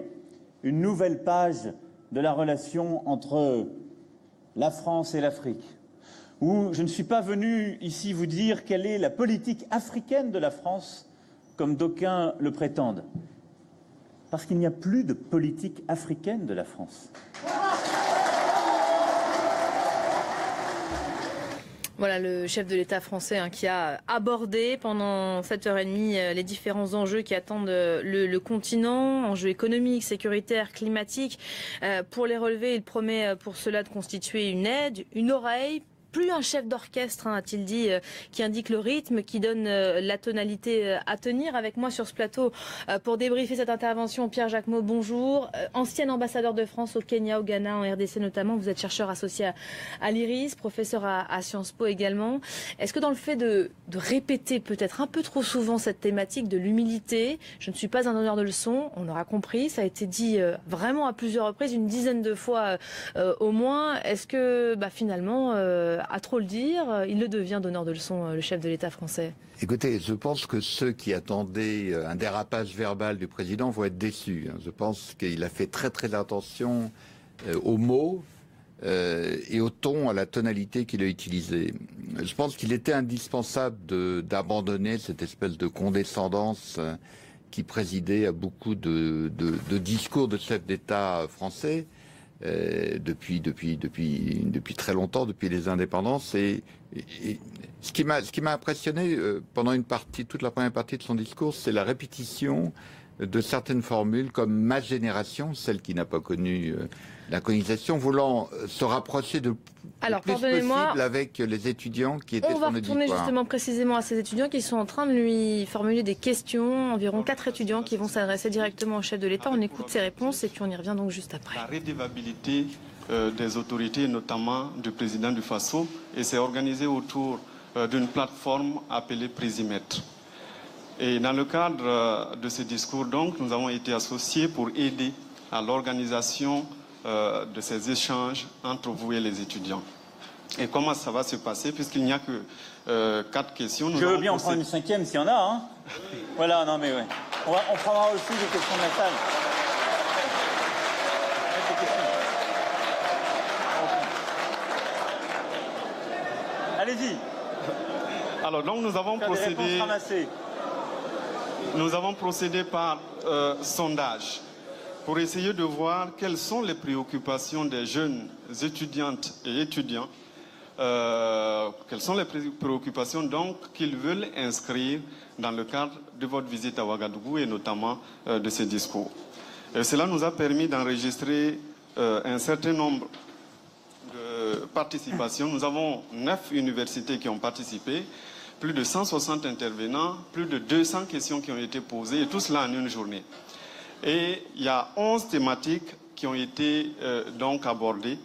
une nouvelle page de la relation entre la France et l'Afrique. Ou je ne suis pas venu ici vous dire quelle est la politique africaine de la France, comme d'aucuns le prétendent. Parce qu'il n'y a plus de politique africaine de la France. Voilà le chef de l'État français qui a abordé pendant 7h30 les différents enjeux qui attendent le continent, enjeux économiques, sécuritaires, climatiques. Pour les relever, il promet pour cela de constituer une aide, une oreille. Plus un chef d'orchestre, a-t-il dit, qui indique le rythme, qui donne la tonalité à tenir. Avec moi sur ce plateau pour débriefer cette intervention, Pierre Jacquemot, bonjour. Ancien ambassadeur de France au Kenya, au Ghana, en RDC notamment. Vous êtes chercheur associé à l'IRIS, professeur à Sciences Po également. Est-ce que dans le fait de répéter peut-être un peu trop souvent cette thématique de l'humilité, je ne suis pas un donneur de leçons, on aura compris, ça a été dit vraiment à plusieurs reprises, une dizaine de fois au moins. Est-ce que finalement... à trop le dire, il le devient donneur de leçons, le chef de l'État français? Écoutez, je pense que ceux qui attendaient un dérapage verbal du président vont être déçus. Je pense qu'il a fait très très attention aux mots et au ton, à la tonalité qu'il a utilisée. Je pense qu'il était indispensable d'abandonner cette espèce de condescendance qui présidait à beaucoup de discours de chefs d'État français. Depuis très longtemps, depuis les indépendances. Et ce qui m'a impressionné pendant toute la première partie de son discours, c'est la répétition de certaines formules comme ma génération, celle qui n'a pas connu la colonisation, voulant se rapprocher de le plus possible avec les étudiants qui étaient son auditoire. On va retourner justement précisément à ces étudiants qui sont en train de lui formuler des questions. Environ 4 étudiants qui vont s'adresser directement au chef de l'État. On écoute ses réponses et puis on y revient donc juste après. La redevabilité des autorités, notamment du président du FASO, et c'est organisé autour d'une plateforme appelée Présimètre. Et dans le cadre de ce discours, donc, nous avons été associés pour aider à l'organisation de ces échanges entre vous et les étudiants. Et comment ça va se passer, puisqu'il n'y a que 4 questions. Je veux bien en prendre une 5e s'il y en a. Voilà, non mais ouais. On prendra aussi des questions de la salle. Allez-y. Alors donc nous avons procédé par sondage pour essayer de voir quelles sont les préoccupations des jeunes étudiantes et étudiants, quelles sont les préoccupations donc qu'ils veulent inscrire dans le cadre de votre visite à Ouagadougou et notamment de ces discours. Et cela nous a permis d'enregistrer un certain nombre de participations. Nous avons 9 universités qui ont participé, plus de 160 intervenants, plus de 200 questions qui ont été posées, et tout cela en une journée. Et il y a 11 thématiques qui ont été donc abordées.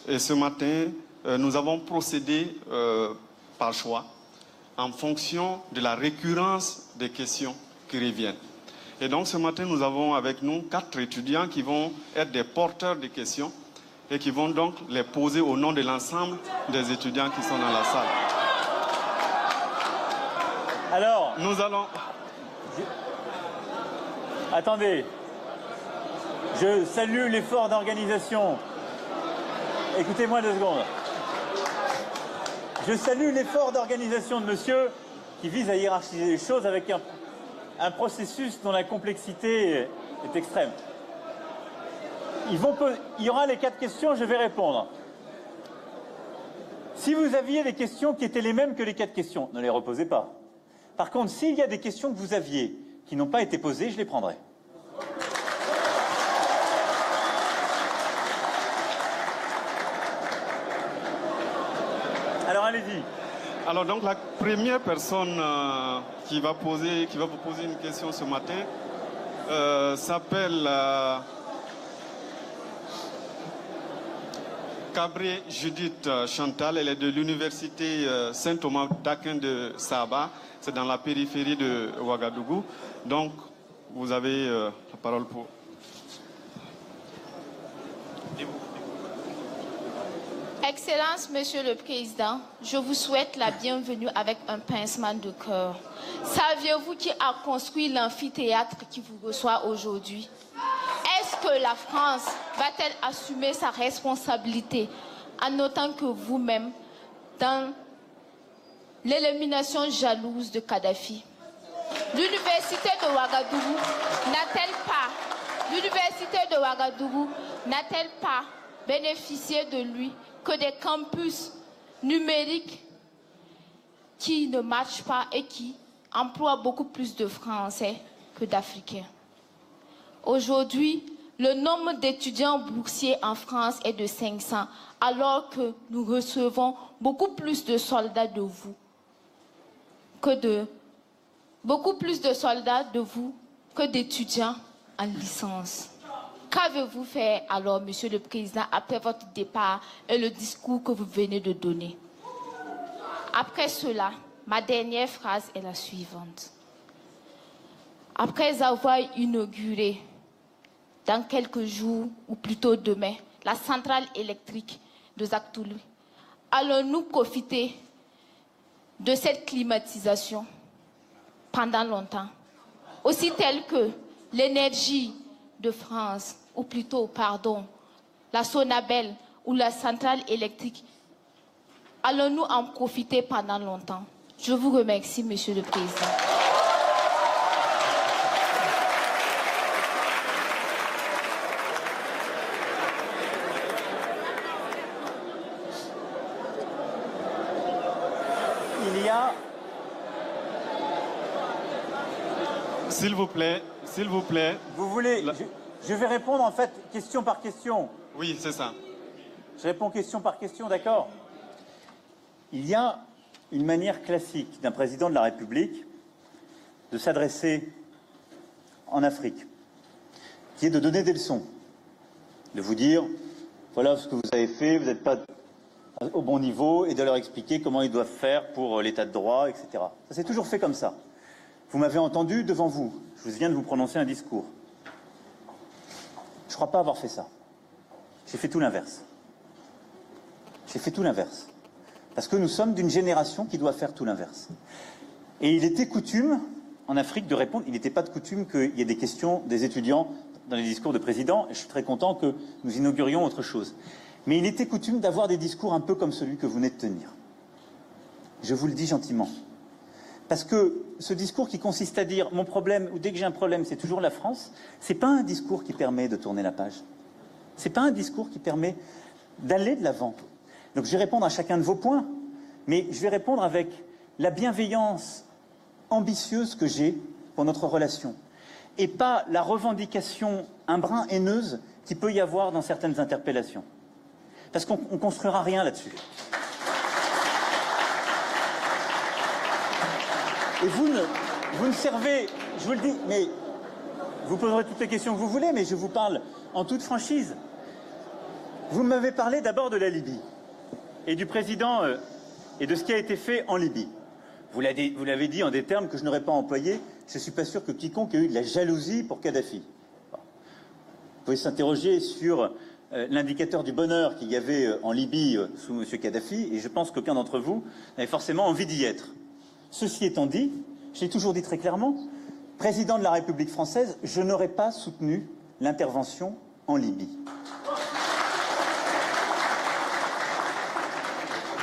Et ce matin, nous avons procédé par choix en fonction de la récurrence des questions qui reviennent. Et donc ce matin, nous avons avec nous 4 étudiants qui vont être des porteurs de questions et qui vont donc les poser au nom de l'ensemble des étudiants qui sont dans la salle. Alors, nous allons... Attendez, je salue l'effort d'organisation. Écoutez-moi 2 secondes. Je salue l'effort d'organisation de monsieur qui vise à hiérarchiser les choses avec un processus dont la complexité est extrême. Il y aura les 4 questions, je vais répondre. Si vous aviez des questions qui étaient les mêmes que les 4 questions, ne les reposez pas. Par contre, s'il y a des questions que vous aviez qui n'ont pas été posées, je les prendrai. Alors allez-y. Alors donc la première personne qui va vous poser une question ce matin s'appelle Cabré Judith Chantal. Elle est de l'université Saint-Thomas d'Aquin de Saba. C'est dans la périphérie de Ouagadougou. Donc vous avez la parole pour... Excellence, Monsieur le Président, je vous souhaite la bienvenue avec un pincement de cœur. Saviez-vous qui a construit l'amphithéâtre qui vous reçoit aujourd'hui? Est-ce que la France va-t-elle assumer sa responsabilité en notant que vous-même, dans l'élimination jalouse de Kadhafi, l'université de Ouagadougou n'a-t-elle pas bénéficié de lui que des campus numériques qui ne marchent pas et qui emploient beaucoup plus de Français que d'Africains? Aujourd'hui, le nombre d'étudiants boursiers en France est de 500, alors que nous recevons beaucoup plus de soldats de vous que d'étudiants en licence. Qu'avez-vous fait alors, Monsieur le Président, après votre départ et le discours que vous venez de donner? Après cela, ma dernière phrase est la suivante. Après avoir inauguré, dans quelques jours, ou plutôt demain, la centrale électrique de Zaktouli, allons-nous profiter de cette climatisation pendant longtemps, aussi telle que l'énergie de France, ou plutôt, pardon, la Sonabel ou la centrale électrique, allons-nous en profiter pendant longtemps? Je vous remercie, Monsieur le Président. Il y a... S'il vous plaît. Vous voulez... Je vais répondre en fait question par question. Oui, c'est ça. Je réponds question par question, d'accord? Il y a une manière classique d'un président de la République de s'adresser en Afrique, qui est de donner des leçons, de vous dire, voilà ce que vous avez fait, vous n'êtes pas au bon niveau, et de leur expliquer comment ils doivent faire pour l'état de droit, etc. Ça s'est toujours fait comme ça. Vous m'avez entendu devant vous, je viens de vous prononcer un discours. Je ne crois pas avoir fait ça. J'ai fait tout l'inverse. Parce que nous sommes d'une génération qui doit faire tout l'inverse. Et il était coutume, en Afrique, de répondre. Il n'était pas de coutume qu'il y ait des questions des étudiants dans les discours de président. Et je suis très content que nous inaugurions autre chose. Mais il était coutume d'avoir des discours un peu comme celui que vous venez de tenir. Je vous le dis gentiment. Parce que ce discours qui consiste à dire « mon problème, ou dès que j'ai un problème, c'est toujours la France », ce n'est pas un discours qui permet de tourner la page. Ce n'est pas un discours qui permet d'aller de l'avant. Donc je vais répondre à chacun de vos points, mais je vais répondre avec la bienveillance ambitieuse que j'ai pour notre relation, et pas la revendication un brin haineuse qu'il peut y avoir dans certaines interpellations. Parce qu'on ne construira rien là-dessus. Et vous ne servez, je vous le dis, mais vous poserez toutes les questions que vous voulez, mais je vous parle en toute franchise. Vous m'avez parlé d'abord de la Libye et du président et de ce qui a été fait en Libye. Vous l'avez dit en des termes que je n'aurais pas employés. Je ne suis pas sûr que quiconque ait eu de la jalousie pour Kadhafi. Bon. Vous pouvez s'interroger sur l'indicateur du bonheur qu'il y avait en Libye sous M. Kadhafi, et je pense qu'aucun d'entre vous n'avait forcément envie d'y être. Ceci étant dit, je l'ai toujours dit très clairement, président de la République française, je n'aurais pas soutenu l'intervention en Libye.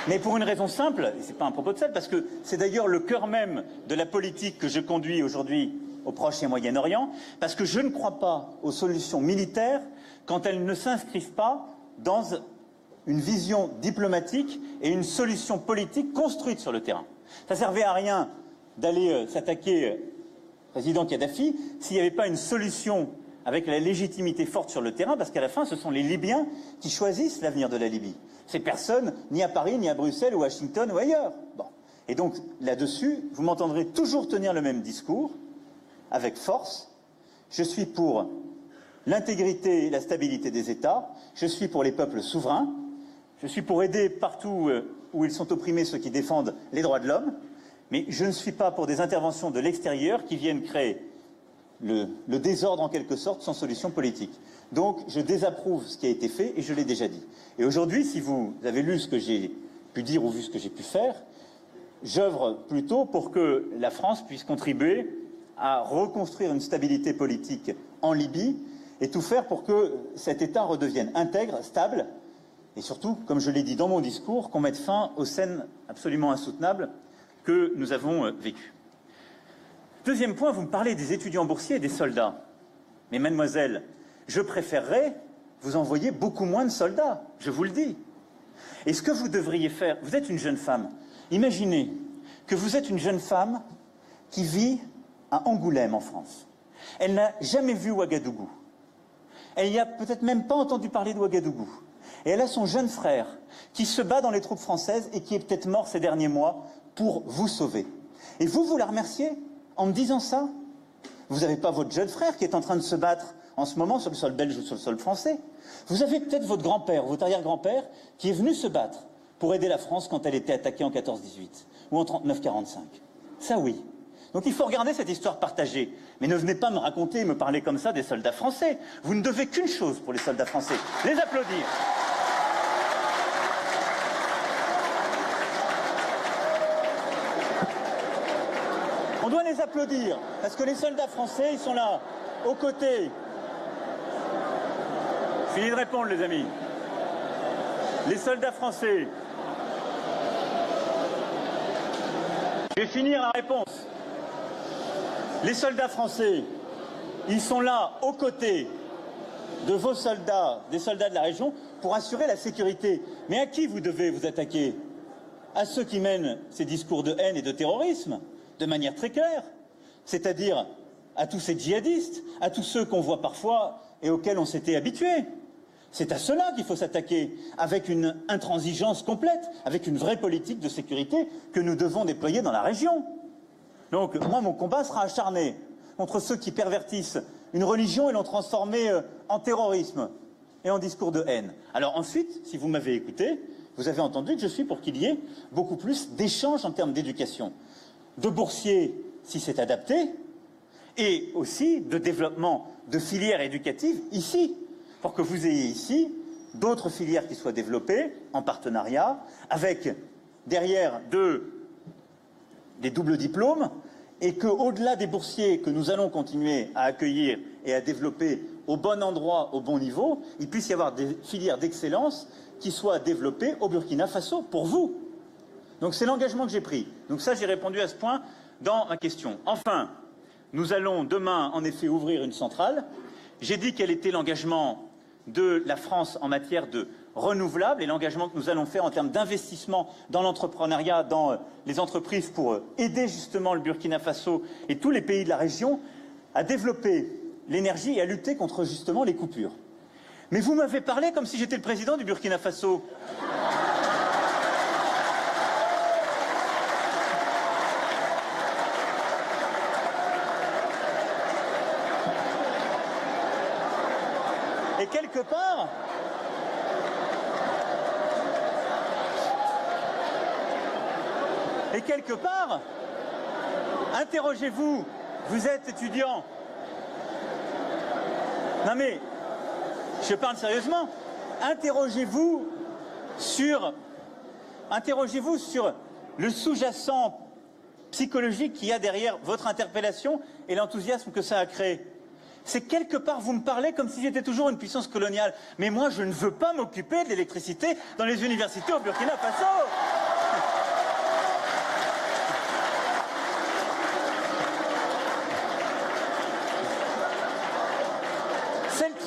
Mais pour une raison simple, et ce n'est pas un propos de sel, parce que c'est d'ailleurs le cœur même de la politique que je conduis aujourd'hui au Proche et Moyen-Orient, parce que je ne crois pas aux solutions militaires quand elles ne s'inscrivent pas dans une vision diplomatique et une solution politique construite sur le terrain. Ça ne servait à rien d'aller s'attaquer au président Kadhafi s'il n'y avait pas une solution avec la légitimité forte sur le terrain, parce qu'à la fin, ce sont les Libyens qui choisissent l'avenir de la Libye. C'est personne, ni à Paris, ni à Bruxelles, ou à Washington, ou ailleurs. Bon. Et donc, là-dessus, vous m'entendrez toujours tenir le même discours, avec force. Je suis pour l'intégrité et la stabilité des États. Je suis pour les peuples souverains. Je suis pour aider partout où ils sont opprimés ceux qui défendent les droits de l'homme. Mais je ne suis pas pour des interventions de l'extérieur qui viennent créer le désordre en quelque sorte sans solution politique. Donc je désapprouve ce qui a été fait et je l'ai déjà dit. Et aujourd'hui, si vous avez lu ce que j'ai pu dire ou vu ce que j'ai pu faire, j'œuvre plutôt pour que la France puisse contribuer à reconstruire une stabilité politique en Libye et tout faire pour que cet État redevienne intègre, stable et surtout, comme je l'ai dit dans mon discours, qu'on mette fin aux scènes absolument insoutenables que nous avons vécues. Deuxième point, vous me parlez des étudiants boursiers et des soldats. Mais mademoiselle, je préférerais vous envoyer beaucoup moins de soldats, je vous le dis. Et ce que vous devriez faire, vous êtes une jeune femme, imaginez que vous êtes une jeune femme qui vit à Angoulême en France. Elle n'a jamais vu Ouagadougou. Elle n'y a peut-être même pas entendu parler de Ouagadougou. Et elle a son jeune frère qui se bat dans les troupes françaises et qui est peut-être mort ces derniers mois pour vous sauver. Et vous la remerciez en me disant ça? Vous n'avez pas votre jeune frère qui est en train de se battre en ce moment sur le sol belge ou sur le sol français. Vous avez peut-être votre grand-père, votre arrière-grand-père qui est venu se battre pour aider la France quand elle était attaquée en 14-18 ou en 39-45. Ça oui. Donc il faut regarder cette histoire partagée. Mais ne venez pas me raconter et me parler comme ça des soldats français. Vous ne devez qu'une chose pour les soldats français, les applaudir. On doit les applaudir, parce que les soldats français, ils sont là, aux côtés. Fini de répondre, les amis. Les soldats français. Je vais finir la réponse. Les soldats français, ils sont là, aux côtés de vos soldats, des soldats de la région, pour assurer la sécurité. Mais à qui vous devez vous attaquer? À ceux qui mènent ces discours de haine et de terrorisme, de manière très claire, c'est-à-dire à tous ces djihadistes, à tous ceux qu'on voit parfois et auxquels on s'était habitué. C'est à cela qu'il faut s'attaquer, avec une intransigeance complète, avec une vraie politique de sécurité que nous devons déployer dans la région. Donc, moi, mon combat sera acharné contre ceux qui pervertissent une religion et l'ont transformée en terrorisme et en discours de haine. Alors ensuite, si vous m'avez écouté, vous avez entendu que je suis pour qu'il y ait beaucoup plus d'échanges en termes d'éducation, de boursiers si c'est adapté, et aussi de développement de filières éducatives ici, pour que vous ayez ici d'autres filières qui soient développées en partenariat, avec derrière des doubles diplômes, et qu'au-delà des boursiers que nous allons continuer à accueillir et à développer au bon endroit, au bon niveau, il puisse y avoir des filières d'excellence qui soient développées au Burkina Faso pour vous. Donc c'est l'engagement que j'ai pris. Donc ça, j'ai répondu à ce point dans ma question. Enfin, nous allons demain, en effet, ouvrir une centrale. J'ai dit quel était l'engagement de la France en matière de renouvelables et l'engagement que nous allons faire en termes d'investissement dans l'entrepreneuriat, dans les entreprises pour aider justement le Burkina Faso et tous les pays de la région à développer l'énergie et à lutter contre justement les coupures. Mais vous m'avez parlé comme si j'étais le président du Burkina Faso. Et quelque part, interrogez-vous, vous êtes étudiant. Non mais, je parle sérieusement, interrogez-vous sur le sous-jacent psychologique qu'il y a derrière votre interpellation et l'enthousiasme que ça a créé. C'est quelque part, vous me parlez comme si j'étais toujours une puissance coloniale. Mais moi, je ne veux pas m'occuper de l'électricité dans les universités au Burkina Faso.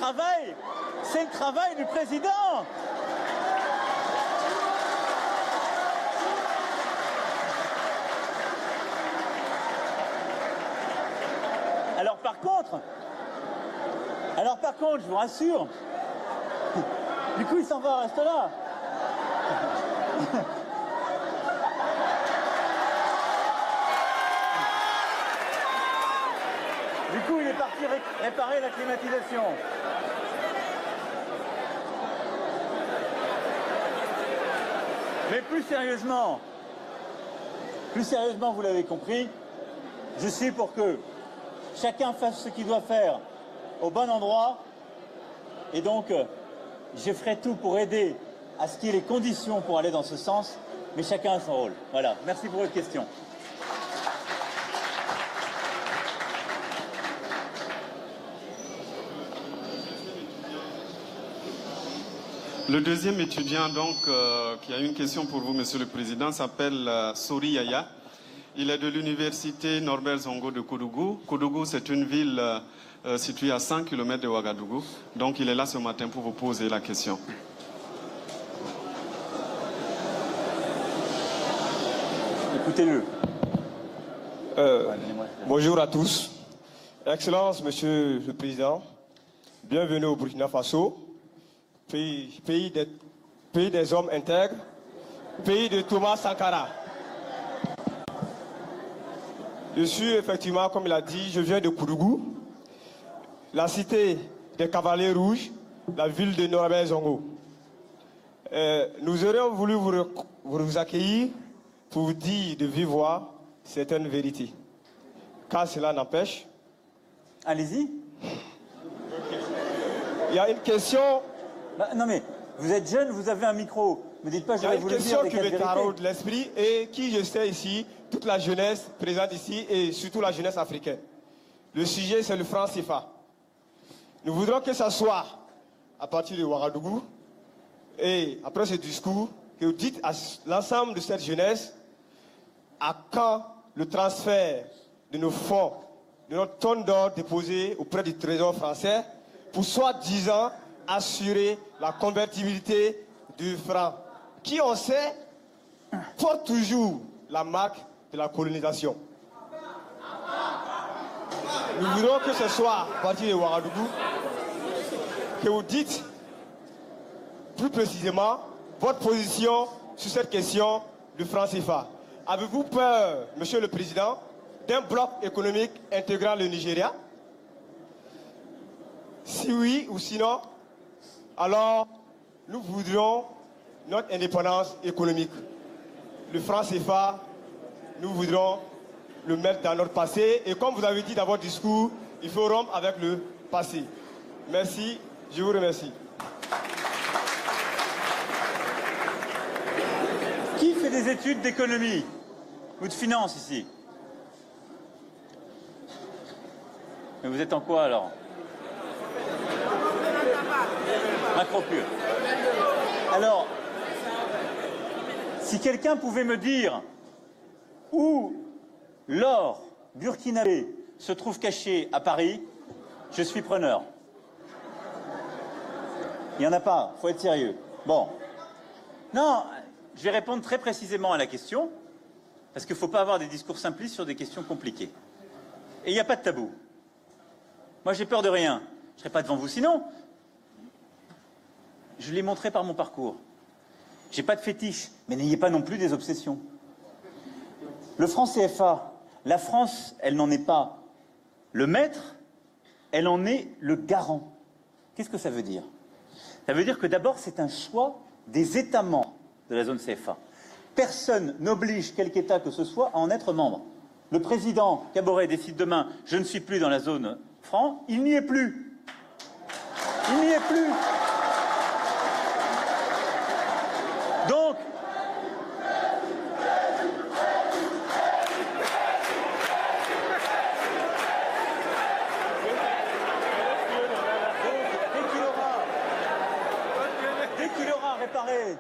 le travail du président. Alors par contre, je vous rassure, du coup il s'en va, reste là. Du coup, il est parti réparer la climatisation. Mais plus sérieusement, vous l'avez compris, je suis pour que chacun fasse ce qu'il doit faire au bon endroit. Et donc, je ferai tout pour aider à ce qu'il y ait les conditions pour aller dans ce sens. Mais chacun a son rôle. Voilà. Merci pour votre question. Le deuxième étudiant, donc, qui a une question pour vous, Monsieur le Président, s'appelle Sori Yaya. Il est de l'université Norbert Zongo de Koudougou. Koudougou, c'est une ville située à 100 km de Ouagadougou. Donc, il est là ce matin pour vous poser la question. Écoutez-le. Bonjour à tous. Excellence, Monsieur le Président. Bienvenue au Burkina Faso. Pays des hommes intègres, pays de Thomas Sankara. Je suis effectivement, comme il a dit, je viens de Koudougou, la cité des Cavaliers Rouges, la ville de Norbert Zongo. Nous aurions voulu vous accueillir pour vous dire de vive voix certaines vérités. Car cela n'empêche. Allez-y. Il y a une question. Non mais, vous êtes jeune, vous avez un micro. Ne dites pas, je vais vous le dire. Il y a une question qui me taraude l'esprit et qui, je sais ici, toute la jeunesse présente ici et surtout la jeunesse africaine. Le sujet, c'est le franc CFA. Nous voudrons que ça soit à partir de Ouagadougou et après ce discours, que vous dites à l'ensemble de cette jeunesse à quand le transfert de nos fonds, de notre tonne d'or déposée auprès du Trésor français pour soi-disant assurer la convertibilité du franc, qui, on sait, porte toujours la marque de la colonisation. Nous voudrons que ce soit à partir de Ouagadougou que vous dites plus précisément votre position sur cette question du franc CFA. Avez-vous peur, Monsieur le Président, d'un bloc économique intégrant le Nigeria? Si oui ou sinon, alors nous voudrions notre indépendance économique. Le franc CFA, nous voudrons le mettre dans notre passé. Et comme vous avez dit dans votre discours, il faut rompre avec le passé. Merci, je vous remercie. Qui fait des études d'économie ou de finance ici? Mais vous êtes en quoi alors? Macro pur. Alors, si quelqu'un pouvait me dire où l'or burkinabé se trouve caché à Paris, je suis preneur. Il n'y en a pas, il faut être sérieux. Bon. Non, je vais répondre très précisément à la question, parce qu'il ne faut pas avoir des discours simplistes sur des questions compliquées. Et il n'y a pas de tabou. Moi, j'ai peur de rien. Je ne serai pas devant vous sinon. Je l'ai montré par mon parcours. J'ai pas de fétiche, mais n'ayez pas non plus des obsessions. Le franc CFA, la France, elle n'en est pas le maître, elle en est le garant. Qu'est-ce que ça veut dire? Ça veut dire que d'abord, c'est un choix des États membres de la zone CFA. Personne n'oblige quelque État que ce soit à en être membre. Le président Kaboré décide demain, je ne suis plus dans la zone franc, il n'y est plus. Il n'y est plus. Donc, dès qu'il aura réparé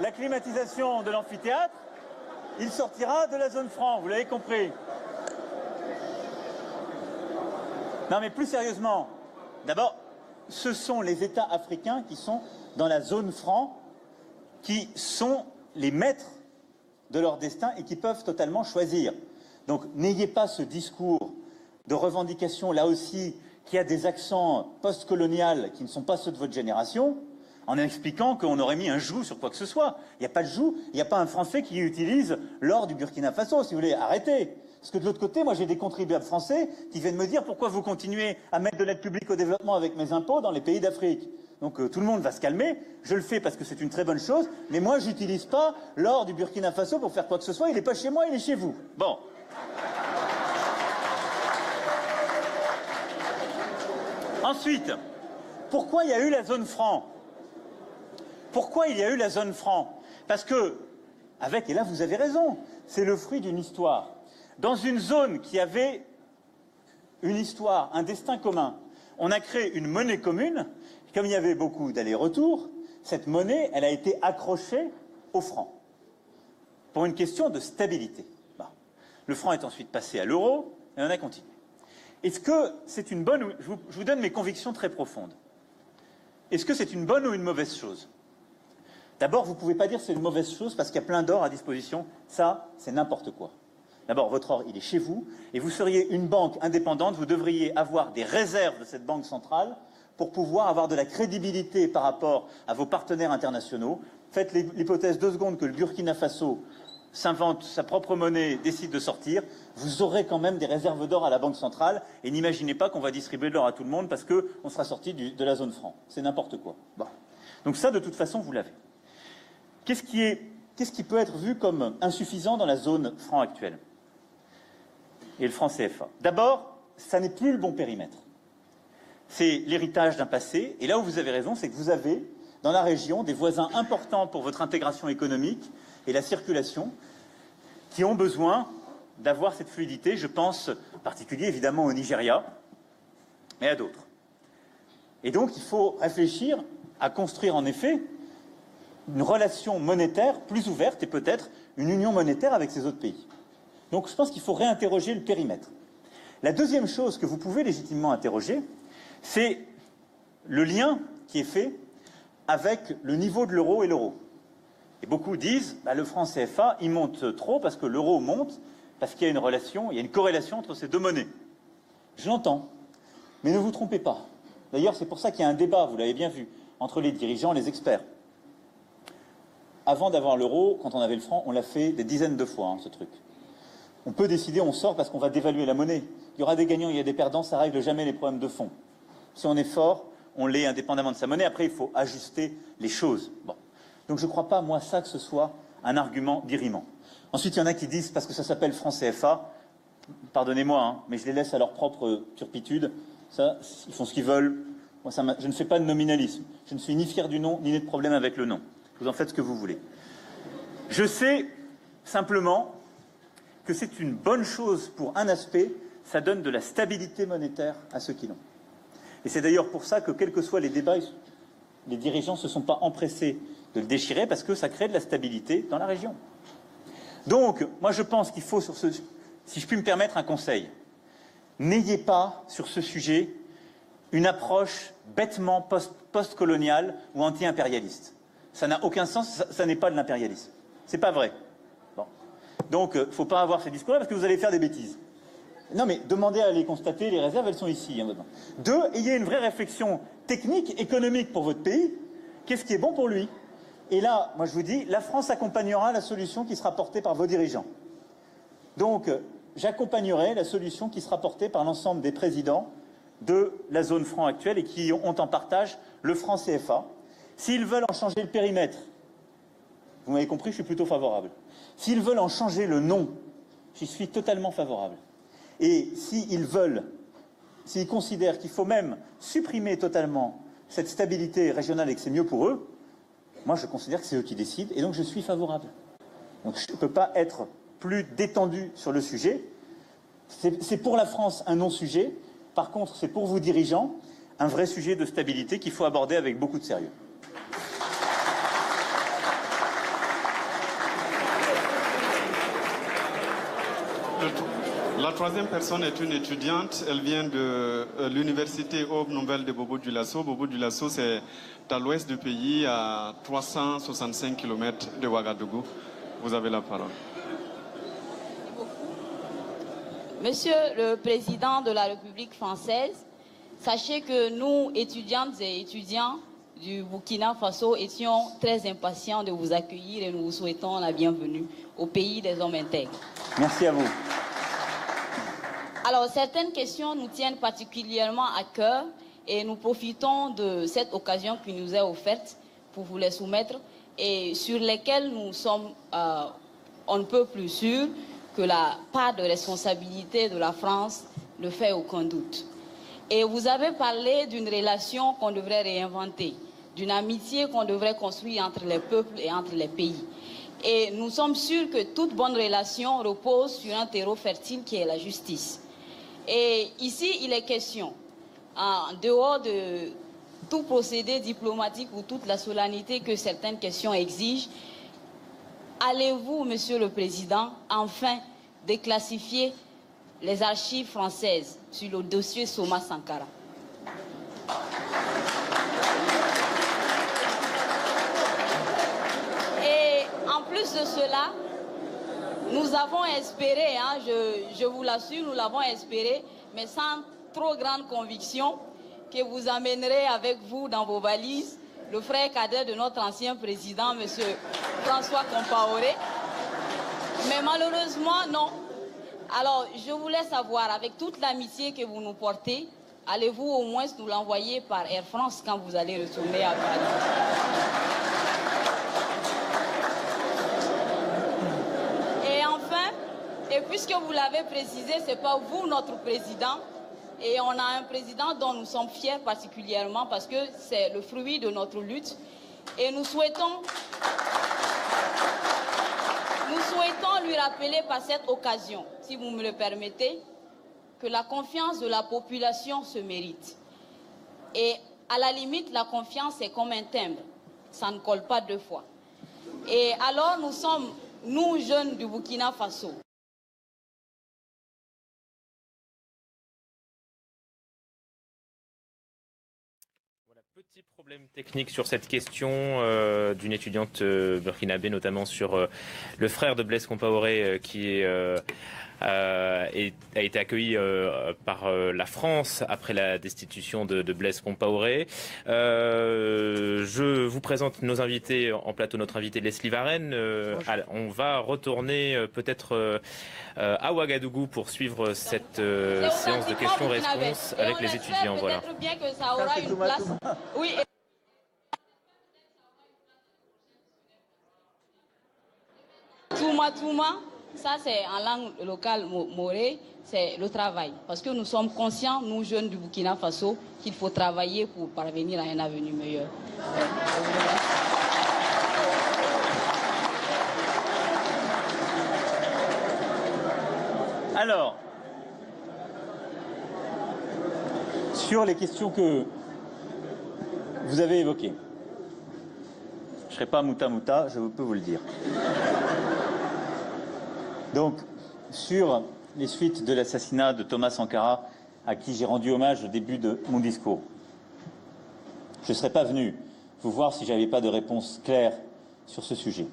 la climatisation de l'amphithéâtre, il sortira de la zone franc, vous l'avez compris. Non mais plus sérieusement, d'abord, ce sont les États africains qui sont dans la zone franc, qui sont les maîtres de leur destin et qui peuvent totalement choisir. Donc n'ayez pas ce discours de revendication, là aussi, qui a des accents post-coloniaux qui ne sont pas ceux de votre génération, en expliquant qu'on aurait mis un joug sur quoi que ce soit. Il n'y a pas de joug, il n'y a pas un Français qui utilise l'or du Burkina Faso, si vous voulez. Arrêtez. Parce que de l'autre côté, moi j'ai des contribuables français qui viennent me dire pourquoi vous continuez à mettre de l'aide publique au développement avec mes impôts dans les pays d'Afrique. Donc tout le monde va se calmer. Je le fais parce que c'est une très bonne chose, mais moi j'utilise pas l'or du Burkina Faso pour faire quoi que ce soit. Il n'est pas chez moi, il est chez vous. Bon. Ensuite, pourquoi il y a eu la zone franc? Pourquoi il y a eu la zone franc? Parce que, et là vous avez raison, c'est le fruit d'une histoire. Dans une zone qui avait une histoire, un destin commun, on a créé une monnaie commune. Comme il y avait beaucoup d'allers-retours, cette monnaie, elle a été accrochée au franc pour une question de stabilité. Bon. Le franc est ensuite passé à l'euro et on a continué. Est-ce que c'est une bonne... Je vous donne mes convictions très profondes. Est-ce que c'est une bonne ou une mauvaise chose? D'abord, vous ne pouvez pas dire que c'est une mauvaise chose parce qu'il y a plein d'or à disposition. Ça, c'est n'importe quoi. D'abord, votre or, il est chez vous, et vous seriez une banque indépendante, vous devriez avoir des réserves de cette banque centrale pour pouvoir avoir de la crédibilité par rapport à vos partenaires internationaux. Faites l'hypothèse 2 secondes que le Burkina Faso s'invente sa propre monnaie, décide de sortir, vous aurez quand même des réserves d'or à la banque centrale, et n'imaginez pas qu'on va distribuer de l'or à tout le monde parce qu'on sera sorti de la zone franc. C'est n'importe quoi. Bon. Donc ça, de toute façon, vous l'avez. Qu'est-ce qui peut être vu comme insuffisant dans la zone franc actuelle et le franc CFA? D'abord, ça n'est plus le bon périmètre. C'est l'héritage d'un passé. Et là où vous avez raison, c'est que vous avez, dans la région, des voisins importants pour votre intégration économique et la circulation, qui ont besoin d'avoir cette fluidité. Je pense en particulier, évidemment, au Nigeria, mais à d'autres. Et donc, il faut réfléchir à construire, en effet, une relation monétaire plus ouverte et peut-être une union monétaire avec ces autres pays. Donc je pense qu'il faut réinterroger le périmètre. La deuxième chose que vous pouvez légitimement interroger, c'est le lien qui est fait avec le niveau de l'euro et l'euro. Et beaucoup disent le franc CFA, il monte trop parce que l'euro monte, parce qu'il y a une relation, il y a une corrélation entre ces deux monnaies. Je l'entends, mais ne vous trompez pas. D'ailleurs, c'est pour ça qu'il y a un débat, vous l'avez bien vu, entre les dirigeants et les experts. Avant d'avoir l'euro, quand on avait le franc, on l'a fait des dizaines de fois, ce truc. On peut décider, on sort parce qu'on va dévaluer la monnaie. Il y aura des gagnants, il y a des perdants, ça ne règle jamais les problèmes de fond. Si on est fort, on l'est indépendamment de sa monnaie. Après, il faut ajuster les choses. Bon. Donc je ne crois pas, moi, ça, que ce soit un argument dirimant. Ensuite, il y en a qui disent, parce que ça s'appelle franc CFA, pardonnez-moi, mais je les laisse à leur propre turpitude. Ça, ils font ce qu'ils veulent. Moi, je ne fais pas de nominalisme. Je ne suis ni fier du nom, ni de problème avec le nom. Vous en faites ce que vous voulez. Je sais simplement que c'est une bonne chose pour un aspect, ça donne de la stabilité monétaire à ceux qui l'ont. Et c'est d'ailleurs pour ça que, quels que soient les débats, les dirigeants ne se sont pas empressés de le déchirer, parce que ça crée de la stabilité dans la région. Donc, moi je pense qu'il faut, si je puis me permettre un conseil, n'ayez pas sur ce sujet une approche bêtement post-coloniale ou anti-impérialiste. Ça n'a aucun sens, ça n'est pas de l'impérialisme. C'est pas vrai. Bon. Donc, il ne faut pas avoir ces discours-là parce que vous allez faire des bêtises. Non, mais demandez à les constater, les réserves, elles sont ici. Hein, deux, ayez une vraie réflexion technique, économique pour votre pays. Qu'est-ce qui est bon pour lui? Et là, moi je vous dis, la France accompagnera la solution qui sera portée par vos dirigeants. Donc, j'accompagnerai la solution qui sera portée par l'ensemble des présidents de la zone franc actuelle et qui ont en partage le franc CFA. S'ils veulent en changer le périmètre, vous m'avez compris, je suis plutôt favorable. S'ils veulent en changer le nom, j'y suis totalement favorable. Et s'ils considèrent qu'il faut même supprimer totalement cette stabilité régionale et que c'est mieux pour eux, moi je considère que c'est eux qui décident et donc je suis favorable. Donc je ne peux pas être plus détendu sur le sujet. C'est pour la France un non-sujet. Par contre, c'est pour vos dirigeants un vrai sujet de stabilité qu'il faut aborder avec beaucoup de sérieux. La troisième personne est une étudiante. Elle vient de l'université Aube Nouvelle de Bobo Dioulasso. Bobo Dioulasso, c'est à l'ouest du pays, à 365 km de Ouagadougou. Vous avez la parole. Monsieur le Président de la République française, sachez que nous, étudiantes et étudiants du Burkina Faso, étions très impatients de vous accueillir et nous vous souhaitons la bienvenue au pays des hommes intègres. Merci à vous. Alors, certaines questions nous tiennent particulièrement à cœur et nous profitons de cette occasion qui nous est offerte pour vous les soumettre et sur lesquelles nous sommes on ne peut plus sûrs que la part de responsabilité de la France ne fait aucun doute. Et vous avez parlé d'une relation qu'on devrait réinventer, d'une amitié qu'on devrait construire entre les peuples et entre les pays. Et nous sommes sûrs que toute bonne relation repose sur un terreau fertile qui est la justice. Et ici, il est question, en dehors de tout procédé diplomatique ou toute la solennité que certaines questions exigent, allez-vous, Monsieur le Président, enfin déclassifier les archives françaises sur le dossier Soma Sankara? Et en plus de cela, nous avons espéré, je vous l'assure, nous l'avons espéré, mais sans trop grande conviction, que vous amènerez avec vous dans vos valises le frère cadet de notre ancien président, M. François Compaoré. Mais malheureusement, non. Alors, je voulais savoir, avec toute l'amitié que vous nous portez, allez-vous au moins nous l'envoyer par Air France quand vous allez retourner à Paris? Et puisque vous l'avez précisé, ce n'est pas vous notre président. Et on a un président dont nous sommes fiers particulièrement parce que c'est le fruit de notre lutte. Et nous souhaitons lui rappeler par cette occasion, si vous me le permettez, que la confiance de la population se mérite. Et à la limite, la confiance est comme un timbre. Ça ne colle pas deux fois. Et alors nous sommes, nous jeunes du Burkina Faso, Petit problème technique sur cette question d'une étudiante burkinabé, notamment sur le frère de Blaise Compaoré qui a été accueilli par la France après la destitution de Blaise Compaoré. Je vous présente nos invités en plateau, notre invité Leslie Varenne. On va retourner peut-être à Ouagadougou pour suivre cette séance de questions-réponses avec les étudiants. Voilà. Bien que ça aura une place. Oui. Touma, ça c'est en langue locale morée, c'est le travail. Parce que nous sommes conscients, nous jeunes du Burkina Faso, qu'il faut travailler pour parvenir à un avenir meilleur. Alors, sur les questions que vous avez évoquées, je ne serai pas mouta-mouta, je peux vous le dire. Donc, sur les suites de l'assassinat de Thomas Sankara, à qui j'ai rendu hommage au début de mon discours, je ne serais pas venu vous voir si je n'avais pas de réponse claire sur ce sujet.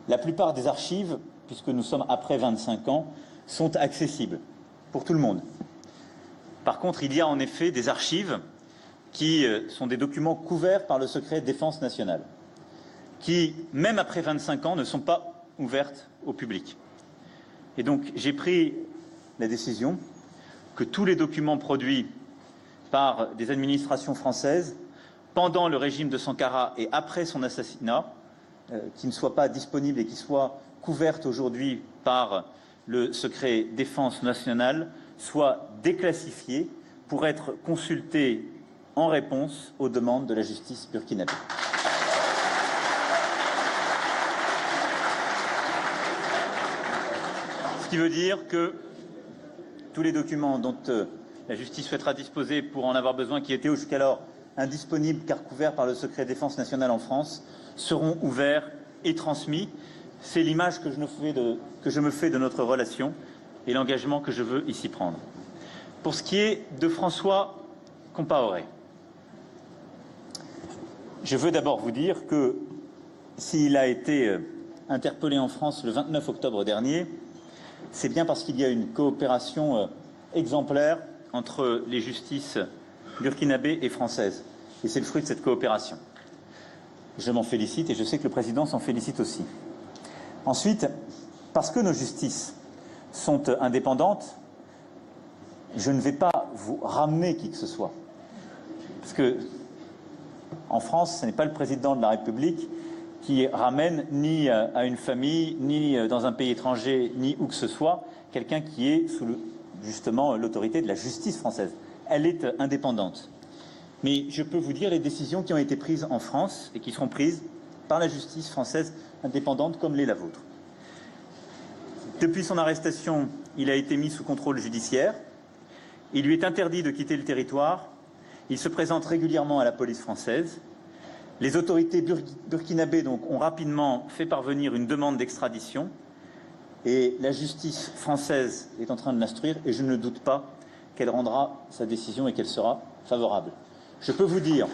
La plupart des archives, puisque nous sommes après 25 ans, sont accessibles pour tout le monde. Par contre, il y a en effet des archives qui sont des documents couverts par le secret défense nationale, qui, même après 25 ans, ne sont pas ouvertes au public. Et donc, j'ai pris la décision que tous les documents produits par des administrations françaises pendant le régime de Sankara et après son assassinat, qui ne soient pas disponibles et qui soient couvertes aujourd'hui par le secret défense nationale, soient déclassifiés pour être consultés en réponse aux demandes de la justice burkinabé. Ce qui veut dire que tous les documents dont la justice souhaitera disposer pour en avoir besoin, qui étaient jusqu'alors indisponibles car couverts par le secret défense nationale en France, seront ouverts et transmis. C'est l'image que je me fais de notre relation et l'engagement que je veux ici prendre. Pour ce qui est de François Compaoré, je veux d'abord vous dire que s'il a été interpellé en France le 29 octobre dernier, c'est bien parce qu'il y a une coopération exemplaire entre les justices burkinabées et françaises. Et c'est le fruit de cette coopération. Je m'en félicite et je sais que le président s'en félicite aussi. Ensuite, parce que nos justices sont indépendantes, je ne vais pas vous ramener qui que ce soit. Parce que en France, ce n'est pas le président de la République qui ramène ni à une famille, ni dans un pays étranger, ni où que ce soit, quelqu'un qui est sous justement l'autorité de la justice française. Elle est indépendante. Mais je peux vous dire les décisions qui ont été prises en France et qui seront prises par la justice française indépendante comme l'est la vôtre. Depuis son arrestation, il a été mis sous contrôle judiciaire. Il lui est interdit de quitter le territoire. Il se présente régulièrement à la police française. Les autorités burkinabées donc, ont rapidement fait parvenir une demande d'extradition et la justice française est en train de l'instruire et je ne doute pas qu'elle rendra sa décision et qu'elle sera favorable. Je peux vous dire,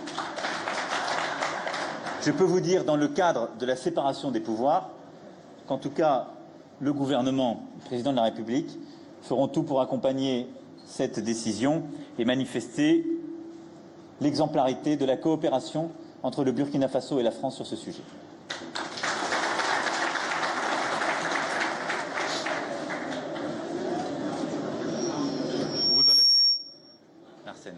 dans le cadre de la séparation des pouvoirs, qu'en tout cas, le gouvernement, le président de la République, feront tout pour accompagner cette décision et manifester l'exemplarité de la coopération entre le Burkina Faso et la France sur ce sujet. Arsène.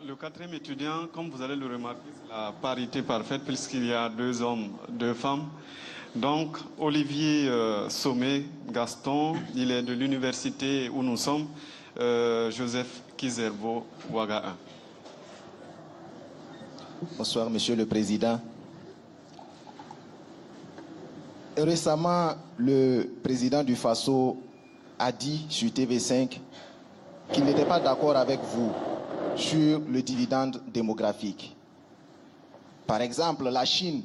Le quatrième étudiant, comme vous allez le remarquer, c'est la parité parfaite puisqu'il y a 2 hommes, 2 femmes. Donc, Olivier Sommet Gaston, il est de l'université où nous sommes, Joseph Kizerbo, Ouaga 1. Bonsoir, Monsieur le Président. Récemment, le président du Faso a dit sur TV5 qu'il n'était pas d'accord avec vous sur le dividende démographique. Par exemple, la Chine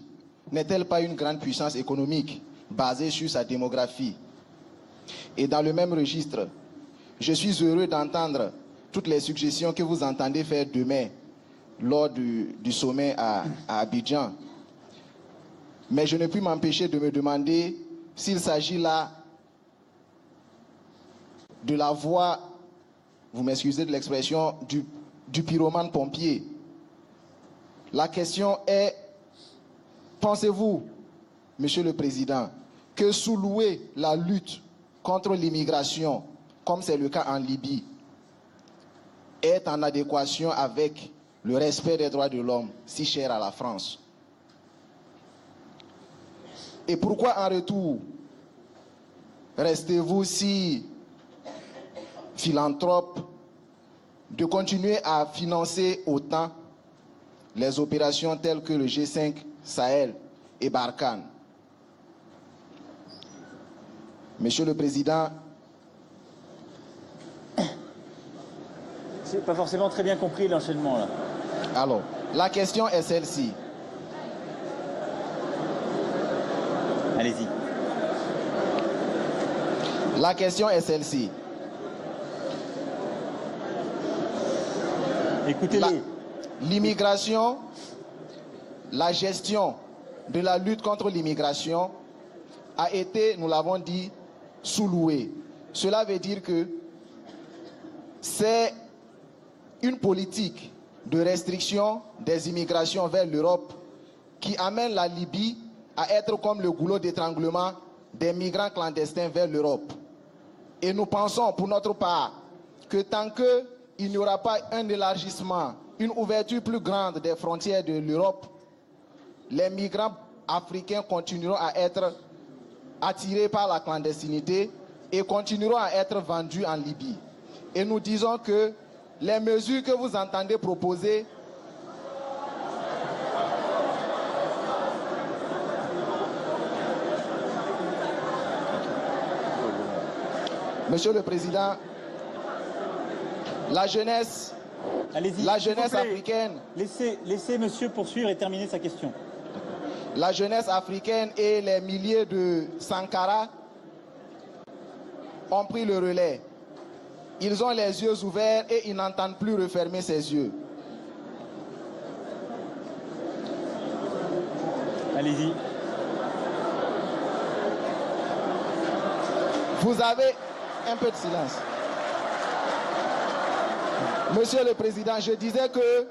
n'est-elle pas une grande puissance économique basée sur sa démographie? Et dans le même registre, je suis heureux d'entendre toutes les suggestions que vous entendez faire demain lors du sommet à Abidjan. Mais je ne puis m'empêcher de me demander s'il s'agit là de la voix, vous m'excusez de l'expression, du pyromane pompier. La question est, pensez-vous, Monsieur le Président, que sous-louer la lutte contre l'immigration, comme c'est le cas en Libye, est en adéquation avec le respect des droits de l'homme, si cher à la France? Et pourquoi en retour restez-vous si philanthrope de continuer à financer autant les opérations telles que le G5 Sahel et Barkhane? Monsieur le Président, j'ai pas forcément très bien compris l'enchaînement là. Alors, la question est celle-ci. Allez-y. La question est celle-ci. Écoutez-le. L'immigration, la gestion de la lutte contre l'immigration a été, nous l'avons dit, sous-louée. Cela veut dire que c'est une politique de restriction des immigrations vers l'Europe qui amène la Libye à être comme le goulot d'étranglement des migrants clandestins vers l'Europe. Et nous pensons pour notre part que tant qu'il n'y aura pas un élargissement, une ouverture plus grande des frontières de l'Europe, les migrants africains continueront à être attirés par la clandestinité et continueront à être vendus en Libye. Et nous disons que les mesures que vous entendez proposer Monsieur le Président, la jeunesse africaine... Laissez monsieur poursuivre et terminer sa question. La jeunesse africaine et les milliers de Sankara ont pris le relais. Ils ont les yeux ouverts et ils n'entendent plus refermer ses yeux. Allez-y. Vous avez un peu de silence. Monsieur le Président, je disais que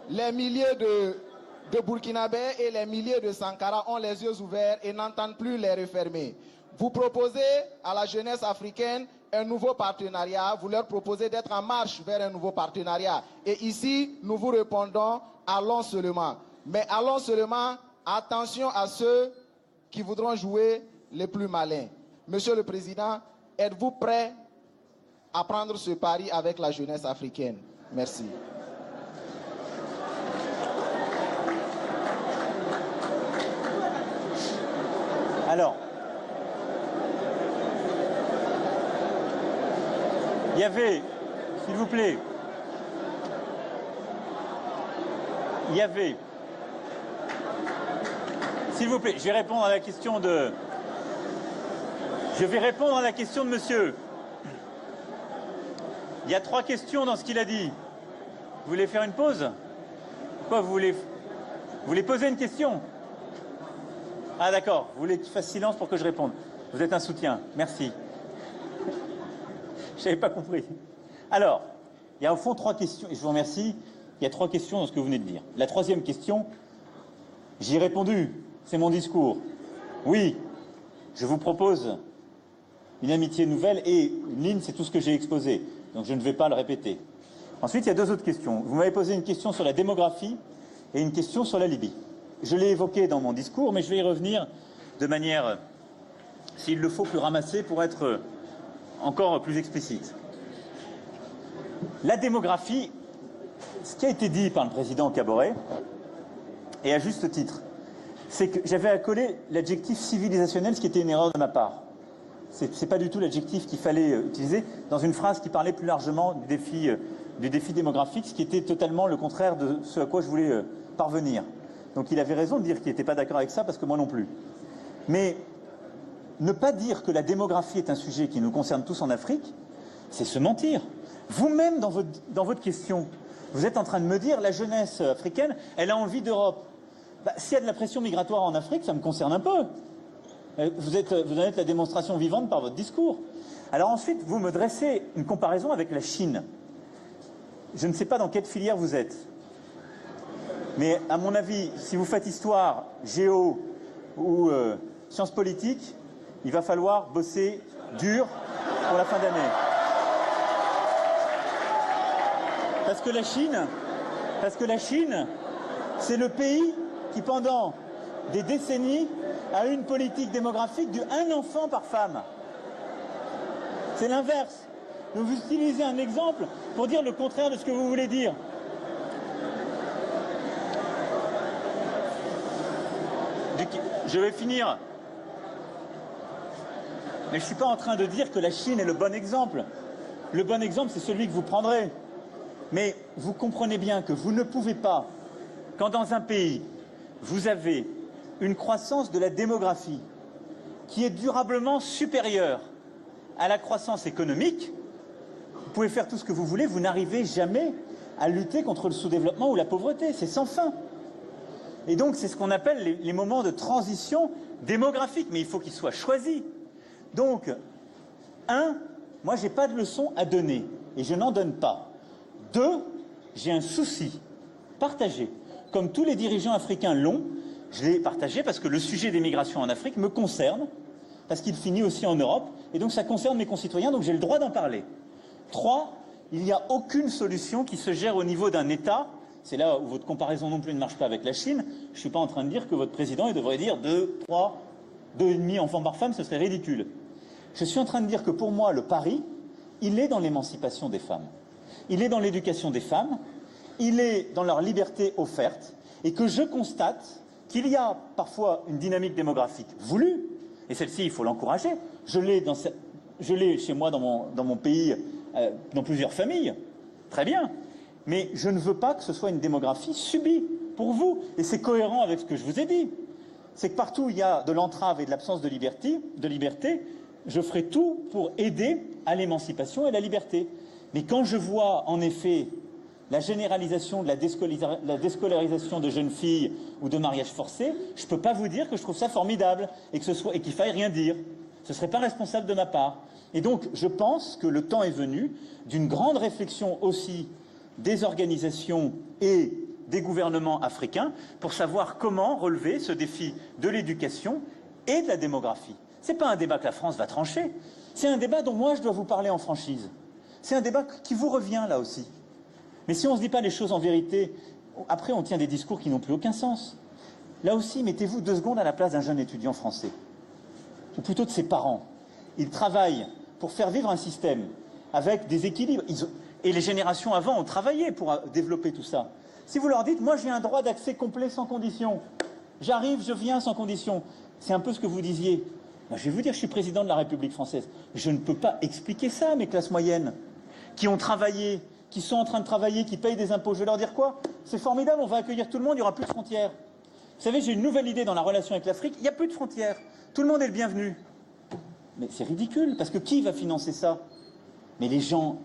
les milliers de Burkinabés et les milliers de Sankara ont les yeux ouverts et n'entendent plus les refermer. Vous proposez à la jeunesse africaine un nouveau partenariat, vous leur proposez d'être en marche vers un nouveau partenariat. Et ici, nous vous répondons, allons seulement. Mais allons seulement, attention à ceux qui voudront jouer les plus malins. Monsieur le Président, êtes-vous prêt à prendre ce pari avec la jeunesse africaine? Merci. Alors, il y avait, s'il vous plaît, s'il vous plaît, je vais répondre à la question de monsieur. Il y a 3 questions dans ce qu'il a dit. Vous voulez faire une pause? Pourquoi vous voulez poser une question? Ah d'accord, vous voulez qu'il fasse silence pour que je réponde. Vous êtes un soutien, merci. Je n'avais pas compris. Alors, il y a au fond 3 questions, et je vous remercie. Il y a 3 questions dans ce que vous venez de dire. La 3e question, j'y ai répondu, c'est mon discours. Oui, je vous propose une amitié nouvelle et une ligne, c'est tout ce que j'ai exposé. Donc je ne vais pas le répéter. Ensuite, il y a 2 autres questions. Vous m'avez posé une question sur la démographie et une question sur la Libye. Je l'ai évoqué dans mon discours, mais je vais y revenir de manière, s'il le faut, plus ramassée pour être encore plus explicite. La démographie, ce qui a été dit par le président Kaboré, et à juste titre, c'est que j'avais accolé l'adjectif civilisationnel, ce qui était une erreur de ma part. C'est pas du tout l'adjectif qu'il fallait utiliser dans une phrase qui parlait plus largement du défi démographique, ce qui était totalement le contraire de ce à quoi je voulais parvenir. Donc il avait raison de dire qu'il n'était pas d'accord avec ça, parce que moi non plus. Mais ne pas dire que la démographie est un sujet qui nous concerne tous en Afrique, c'est se mentir. Vous-même, dans votre question, vous êtes en train de me dire la jeunesse africaine, elle a envie d'Europe. Bah, s'il y a de la pression migratoire en Afrique, ça me concerne un peu. Vous en êtes la démonstration vivante par votre discours. Alors ensuite, vous me dressez une comparaison avec la Chine. Je ne sais pas dans quelle filière vous êtes. Mais à mon avis, si vous faites histoire, géo ou sciences politiques, il va falloir bosser dur pour la fin d'année. Parce que la Chine, c'est le pays qui, pendant des décennies, a eu une politique démographique de 1 enfant par femme. C'est l'inverse. Donc vous utilisez un exemple pour dire le contraire de ce que vous voulez dire. Je vais finir. Mais je ne suis pas en train de dire que la Chine est le bon exemple. Le bon exemple, c'est celui que vous prendrez. Mais vous comprenez bien que vous ne pouvez pas, quand dans un pays, vous avez une croissance de la démographie qui est durablement supérieure à la croissance économique, vous pouvez faire tout ce que vous voulez, vous n'arrivez jamais à lutter contre le sous-développement ou la pauvreté. C'est sans fin. Et donc, c'est ce qu'on appelle les moments de transition démographique. Mais il faut qu'ils soient choisis. Donc, 1, moi, je n'ai pas de leçon à donner. Et je n'en donne pas. 2, j'ai un souci partagé. Comme tous les dirigeants africains l'ont, je l'ai partagé parce que le sujet des migrations en Afrique me concerne, parce qu'il finit aussi en Europe, et donc ça concerne mes concitoyens, donc j'ai le droit d'en parler. 3, il n'y a aucune solution qui se gère au niveau d'un État. C'est là où votre comparaison non plus ne marche pas avec la Chine. Je ne suis pas en train de dire que votre président il devrait dire 2, 3, 2,5 enfants par femme, ce serait ridicule. Je suis en train de dire que pour moi, le pari, il est dans l'émancipation des femmes. Il est dans l'éducation des femmes, il est dans leur liberté offerte, et que je constate qu'il y a parfois une dynamique démographique voulue, et celle-ci, il faut l'encourager. Je l'ai chez moi dans mon pays, dans plusieurs familles, très bien. Mais je ne veux pas que ce soit une démographie subie pour vous. Et c'est cohérent avec ce que je vous ai dit. C'est que partout où il y a de l'entrave et de l'absence de liberté, je ferai tout pour aider à l'émancipation et à la liberté. Mais quand je vois, en effet, la généralisation de la déscolarisation de jeunes filles ou de mariage forcé, je ne peux pas vous dire que je trouve ça formidable et qu'il faille rien dire. Ce ne serait pas responsable de ma part. Et donc, je pense que le temps est venu d'une grande réflexion aussi des organisations et des gouvernements africains pour savoir comment relever ce défi de l'éducation et de la démographie. Ce n'est pas un débat que la France va trancher. C'est un débat dont moi je dois vous parler en franchise. C'est un débat qui vous revient là aussi. Mais si on ne se dit pas les choses en vérité, après on tient des discours qui n'ont plus aucun sens. Là aussi, mettez-vous 2 secondes à la place d'un jeune étudiant français, ou plutôt de ses parents. Ils travaillent pour faire vivre un système avec des équilibres. Et les générations avant ont travaillé pour développer tout ça. Si vous leur dites, moi j'ai un droit d'accès complet sans condition, j'arrive, je viens sans condition, c'est un peu ce que vous disiez. Ben, je vais vous dire, je suis président de la République française. Je ne peux pas expliquer ça à mes classes moyennes, qui ont travaillé, qui sont en train de travailler, qui payent des impôts. Je vais leur dire quoi? C'est formidable, on va accueillir tout le monde, il n'y aura plus de frontières. Vous savez, j'ai une nouvelle idée dans la relation avec l'Afrique, il n'y a plus de frontières. Tout le monde est le bienvenu. Mais c'est ridicule, parce que qui va financer ça? Mais les gens,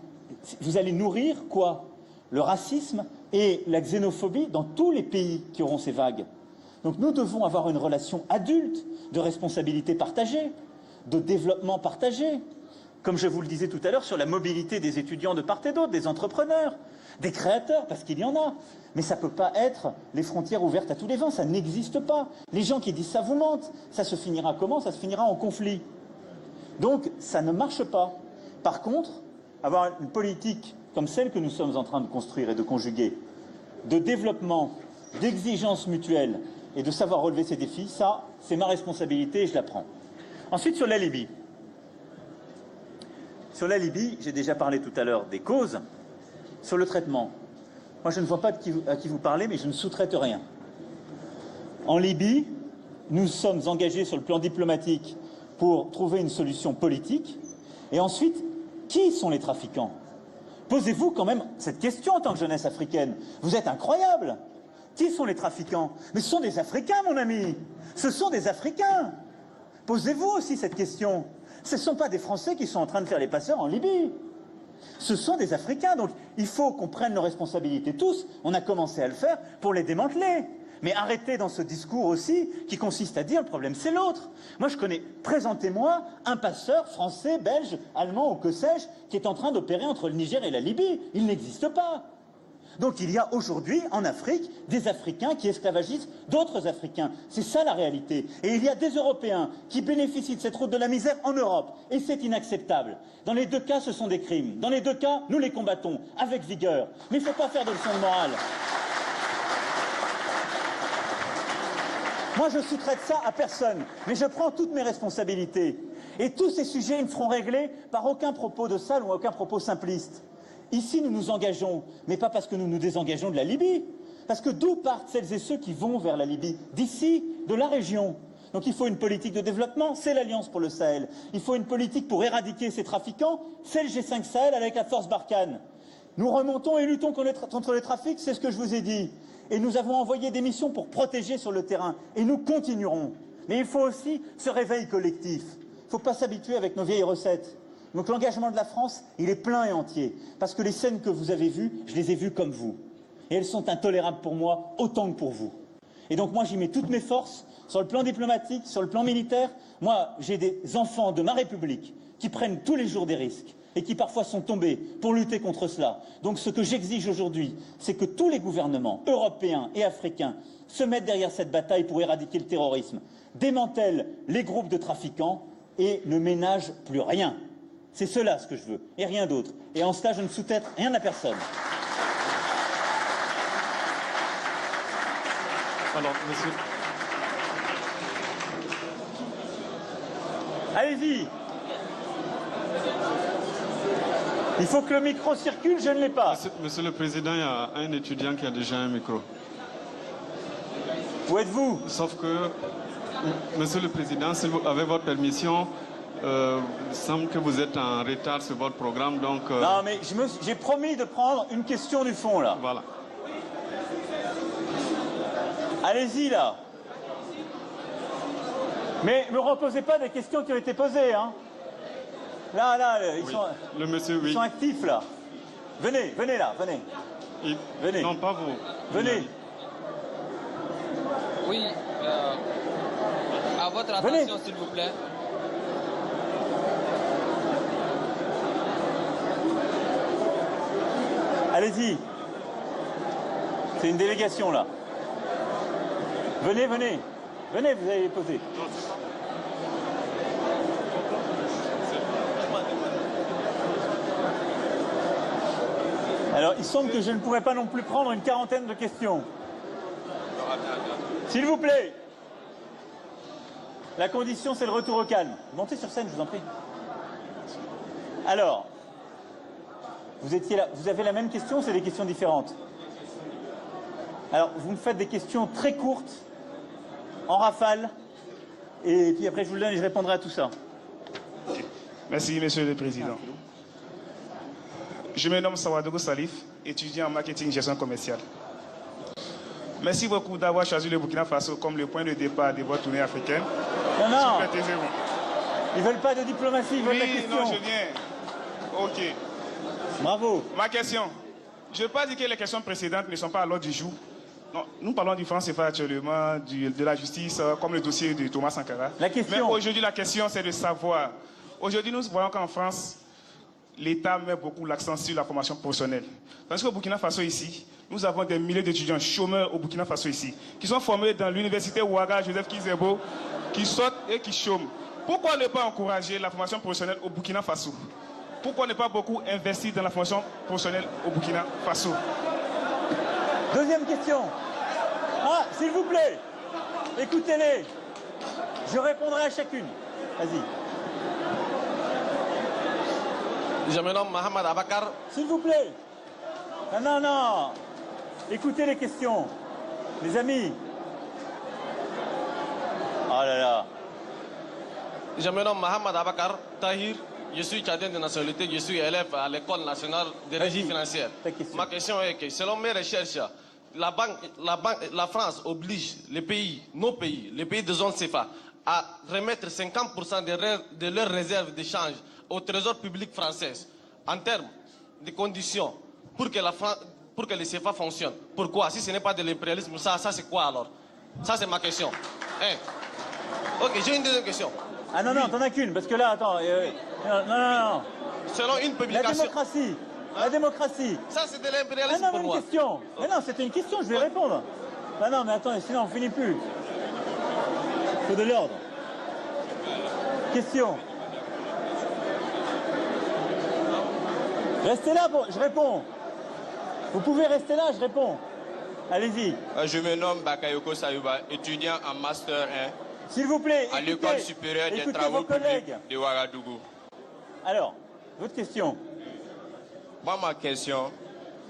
vous allez nourrir quoi? Le racisme et la xénophobie dans tous les pays qui auront ces vagues. Donc nous devons avoir une relation adulte, de responsabilité partagée, de développement partagé. Comme je vous le disais tout à l'heure, sur la mobilité des étudiants de part et d'autre, des entrepreneurs, des créateurs, parce qu'il y en a. Mais ça ne peut pas être les frontières ouvertes à tous les vents, ça n'existe pas. Les gens qui disent ça vous mentent. Ça se finira comment? Ça se finira en conflit. Donc ça ne marche pas. Par contre, avoir une politique comme celle que nous sommes en train de construire et de conjuguer, de développement, d'exigence mutuelle et de savoir relever ces défis, ça, c'est ma responsabilité et je la prends. Ensuite, sur la Libye. Sur la Libye, j'ai déjà parlé tout à l'heure des causes. Sur le traitement, moi je ne vois pas à qui vous parlez, mais je ne sous-traite rien. En Libye, nous sommes engagés sur le plan diplomatique pour trouver une solution politique. Et ensuite, qui sont les trafiquants? Posez-vous quand même cette question en tant que jeunesse africaine. Vous êtes incroyable. Qui sont les trafiquants? Mais ce sont des Africains, mon ami. Ce sont des Africains. Posez-vous aussi cette question. Ce ne sont pas des Français qui sont en train de faire les passeurs en Libye. Ce sont des Africains. Donc il faut qu'on prenne nos responsabilités tous. On a commencé à le faire pour les démanteler. Mais arrêtez dans ce discours aussi qui consiste à dire le problème c'est l'autre. Moi je connais, présentez-moi un passeur français, belge, allemand ou que sais-je qui est en train d'opérer entre le Niger et la Libye. Il n'existe pas. Donc il y a aujourd'hui en Afrique des Africains qui esclavagisent d'autres Africains. C'est ça la réalité. Et il y a des Européens qui bénéficient de cette route de la misère en Europe. Et c'est inacceptable. Dans les 2 cas, ce sont des crimes. Dans les 2 cas, nous les combattons avec vigueur. Mais il ne faut pas faire de leçons de morale. Moi, je sous-traite ça à personne. Mais je prends toutes mes responsabilités. Et tous ces sujets ne seront réglés par aucun propos de salle ou aucun propos simpliste. Ici, nous nous engageons, mais pas parce que nous nous désengageons de la Libye. Parce que d'où partent celles et ceux qui vont vers la Libye? D'ici, de la région. Donc il faut une politique de développement, c'est l'Alliance pour le Sahel. Il faut une politique pour éradiquer ces trafiquants, c'est le G5 Sahel avec la force Barkhane. Nous remontons et luttons contre les trafics, c'est ce que je vous ai dit. Et nous avons envoyé des missions pour protéger sur le terrain. Et nous continuerons. Mais il faut aussi ce réveil collectif. Il ne faut pas s'habituer avec nos vieilles recettes. Donc l'engagement de la France, il est plein et entier. Parce que les scènes que vous avez vues, je les ai vues comme vous. Et elles sont intolérables pour moi, autant que pour vous. Et donc moi, j'y mets toutes mes forces, sur le plan diplomatique, sur le plan militaire. Moi, j'ai des enfants de ma République qui prennent tous les jours des risques et qui parfois sont tombés pour lutter contre cela. Donc ce que j'exige aujourd'hui, c'est que tous les gouvernements européens et africains se mettent derrière cette bataille pour éradiquer le terrorisme, démantèlent les groupes de trafiquants et ne ménagent plus rien. C'est cela ce que je veux, et rien d'autre. Et en cela, je ne sous-traite rien à personne. Alors, monsieur... Allez-y. Il faut que le micro circule, je ne l'ai pas. Monsieur le Président, il y a un étudiant qui a déjà un micro. Où êtes-vous? Sauf que, Monsieur le Président, si vous avez votre permission... il semble que vous êtes en retard sur votre programme, donc... Non, mais j'ai promis de prendre une question du fond, là. Voilà. Allez-y, là. Mais ne me reposez pas des questions qui ont été posées, hein. Là, Oui. Le monsieur, oui. ils sont actifs, là. Venez là, venez. Venez. Non, pas vous. Venez. Oui, à votre Venez. attention, s'il vous plaît. Allez-y. C'est une délégation, là. Venez. Venez, vous allez poser. Alors, il semble que je ne pourrais pas non plus prendre une quarantaine de questions. S'il vous plaît. La condition, c'est le retour au calme. Montez sur scène, je vous en prie. Alors, vous étiez là. Vous avez la même question, c'est des questions différentes. Alors, vous me faites des questions très courtes, en rafale, et puis après, je vous le donne et je répondrai à tout ça. Merci, Monsieur le Président. Je me nomme Sawadogo Salif, étudiant en marketing et gestion commerciale. Merci beaucoup d'avoir choisi le Burkina Faso comme le point de départ de votre tournée africaine. Non. Super, taisez-vous. Ils veulent pas de diplomatie, ils veulent la question. Non, je viens. Ok. Bravo. Ma question. Je ne veux pas dire que les questions précédentes ne sont pas à l'ordre du jour. Non, nous parlons du franc CFA actuellement, de la justice, comme le dossier de Thomas Sankara. La question. Mais aujourd'hui, la question, c'est de savoir. Aujourd'hui, nous voyons qu'en France, l'État met beaucoup l'accent sur la formation professionnelle. Parce qu'au Burkina Faso ici, nous avons des milliers d'étudiants chômeurs au Burkina Faso ici, qui sont formés dans l'université Ouaga, Joseph Kizebo, qui sortent et qui chôment. Pourquoi ne pas encourager la formation professionnelle au Burkina Faso? Pourquoi ne pas beaucoup investir dans la formation professionnelle au Burkina Faso? Deuxième question. Ah, s'il vous plaît, écoutez-les. Je répondrai à chacune. Vas-y. Je me nomme Mohamed Abakar. S'il vous plaît. Non. Écoutez les questions. Les amis. Oh là là. Je me nomme Mohamed Abakar Tahir. Je suis tchadien de nationalité, je suis élève à l'École nationale de régie financière. Ma question est que, selon mes recherches, la France oblige les pays, nos pays, les pays de zone CFA, à remettre 50% de leurs réserves d'échange au trésor public français en termes de conditions pour que le CFA fonctionne. Pourquoi? Si ce n'est pas de l'impérialisme, ça c'est quoi alors? Ça c'est ma question. Ok, j'ai une deuxième question. Ah non, t'en as qu'une, parce que là, attends. Non. Selon une publication. La démocratie. Ça, c'est de l'impérialisme pour moi. Une question. Mais non, c'était une question, je vais répondre. Ah non, mais attends, sinon on finit plus. Il faut de l'ordre. Question. Restez là, je réponds. Vous pouvez rester là, je réponds. Allez-y. Je me nomme Bakayoko Sayuba, étudiant en Master 1. S'il vous plaît, à l'École supérieure des travaux publics de Ouagadougou. Alors, votre question. Moi, ma question,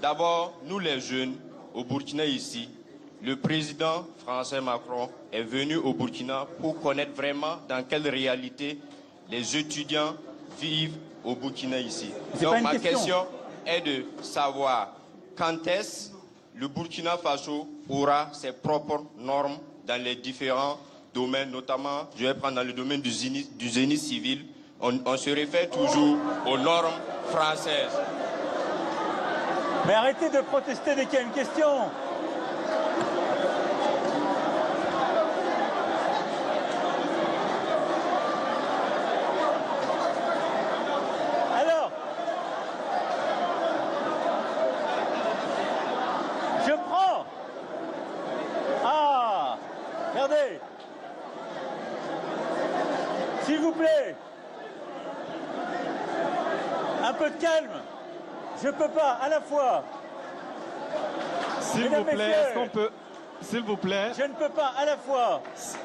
d'abord, nous les jeunes, au Burkina ici, le président français Macron est venu au Burkina pour connaître vraiment dans quelle réalité les étudiants vivent au Burkina ici. Donc, ma question est de savoir quand est-ce le Burkina Faso aura ses propres normes dans les différents domaines, notamment, je vais prendre dans le domaine du génie civil, on se réfère toujours aux normes françaises. Mais arrêtez de protester dès qu'il y a une question. Alors, je prends. Ah, regardez. S'il vous plaît, un peu de calme. Je peux pas, à la fois. S'il vous plaît, est-ce qu'on peut... S'il vous plaît. Je ne peux pas, à la fois.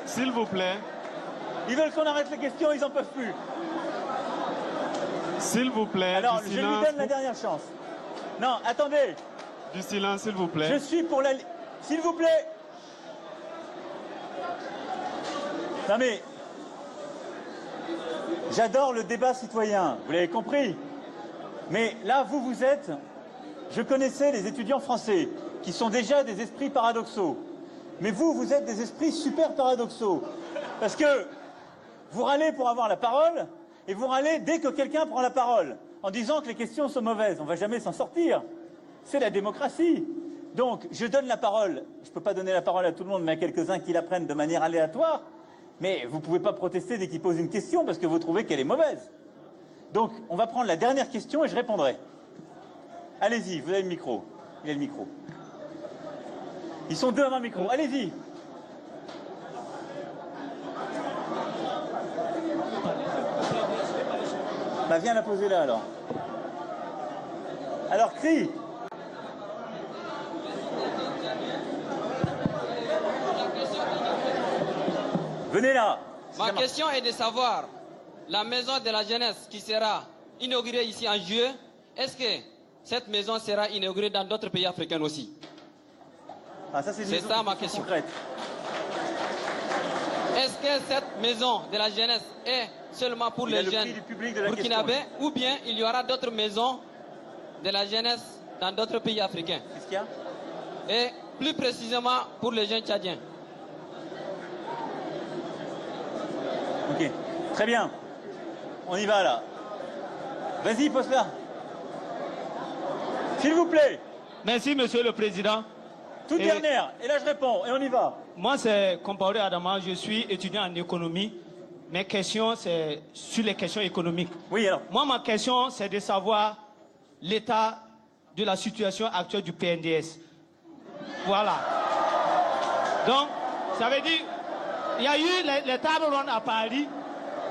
S'il vous plaît. Ils veulent qu'on arrête les questions, ils en peuvent plus. S'il vous plaît. Alors, je lui donne la dernière chance. Non, attendez. Du silence, s'il vous plaît. Je suis pour la... S'il vous plaît. Non mais... J'adore le débat citoyen, vous l'avez compris. Mais là, vous êtes... Je connaissais les étudiants français, qui sont déjà des esprits paradoxaux. Mais vous êtes des esprits super paradoxaux. Parce que vous râlez pour avoir la parole, et vous râlez dès que quelqu'un prend la parole, en disant que les questions sont mauvaises. On ne va jamais s'en sortir. C'est la démocratie. Donc, je donne la parole. Je ne peux pas donner la parole à tout le monde, mais à quelques-uns qui la prennent de manière aléatoire. Mais vous ne pouvez pas protester dès qu'ils posent une question parce que vous trouvez qu'elle est mauvaise. Donc, on va prendre la dernière question et je répondrai. Allez-y, vous avez le micro. Il a le micro. Ils sont deux avant le micro. Allez-y. Bah, viens la poser là, alors. Alors, crie. Venez là. Ma question est de savoir, la maison de la jeunesse qui sera inaugurée ici en juillet, est-ce que cette maison sera inaugurée dans d'autres pays africains aussi? Ah, ça, c'est ça ma question. Concrète. Est-ce que cette maison de la jeunesse est seulement pour les jeunes burkinabés ou bien il y aura d'autres maisons de la jeunesse dans d'autres pays africains? Qu'est-ce qu'il y a? Et plus précisément pour les jeunes tchadiens. Ok, très bien. On y va là. Vas-y, pose là. S'il vous plaît. Merci, Monsieur le Président. Toute dernière, et là je réponds, et on y va. Moi, c'est Compaoré Adama, je suis étudiant en économie. Mes questions, c'est sur les questions économiques. Oui, alors. Moi, ma question, c'est de savoir l'état de la situation actuelle du PNDS. Voilà. Donc, ça veut dire, il y a eu les tables rondes à Paris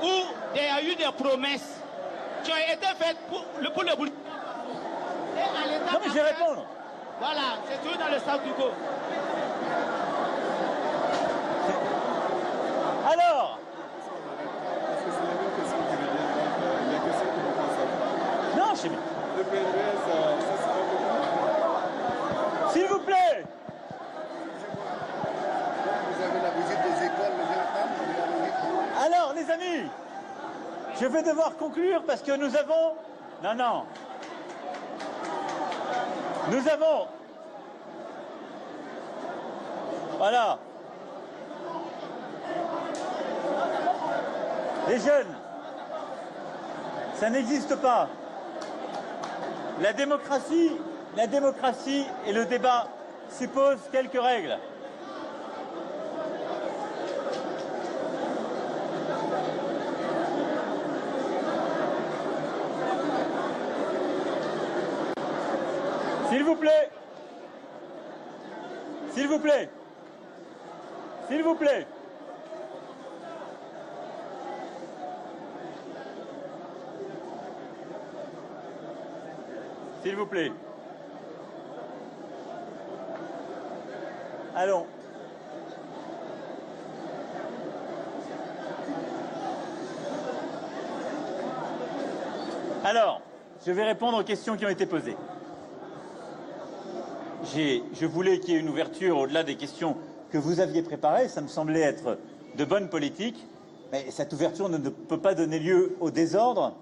où il y a eu des promesses qui ont été faites pour le Burkina. Non, mais je vais répondre. Voilà, c'est tout dans le stade du go. Alors. Non, je sais bien. S'il vous plaît. Vous avez la visite des écoles, Alors, les amis, je vais devoir conclure parce que nous avons... Non. Nous avons... Voilà. Les jeunes, ça n'existe pas. La démocratie et le débat supposent quelques règles. S'il vous plaît. S'il vous plaît. S'il vous plaît. S'il vous plaît. Allons. Alors, je vais répondre aux questions qui ont été posées. Je voulais qu'il y ait une ouverture au-delà des questions que vous aviez préparées. Ça me semblait être de bonne politique. Mais cette ouverture ne peut pas donner lieu au désordre,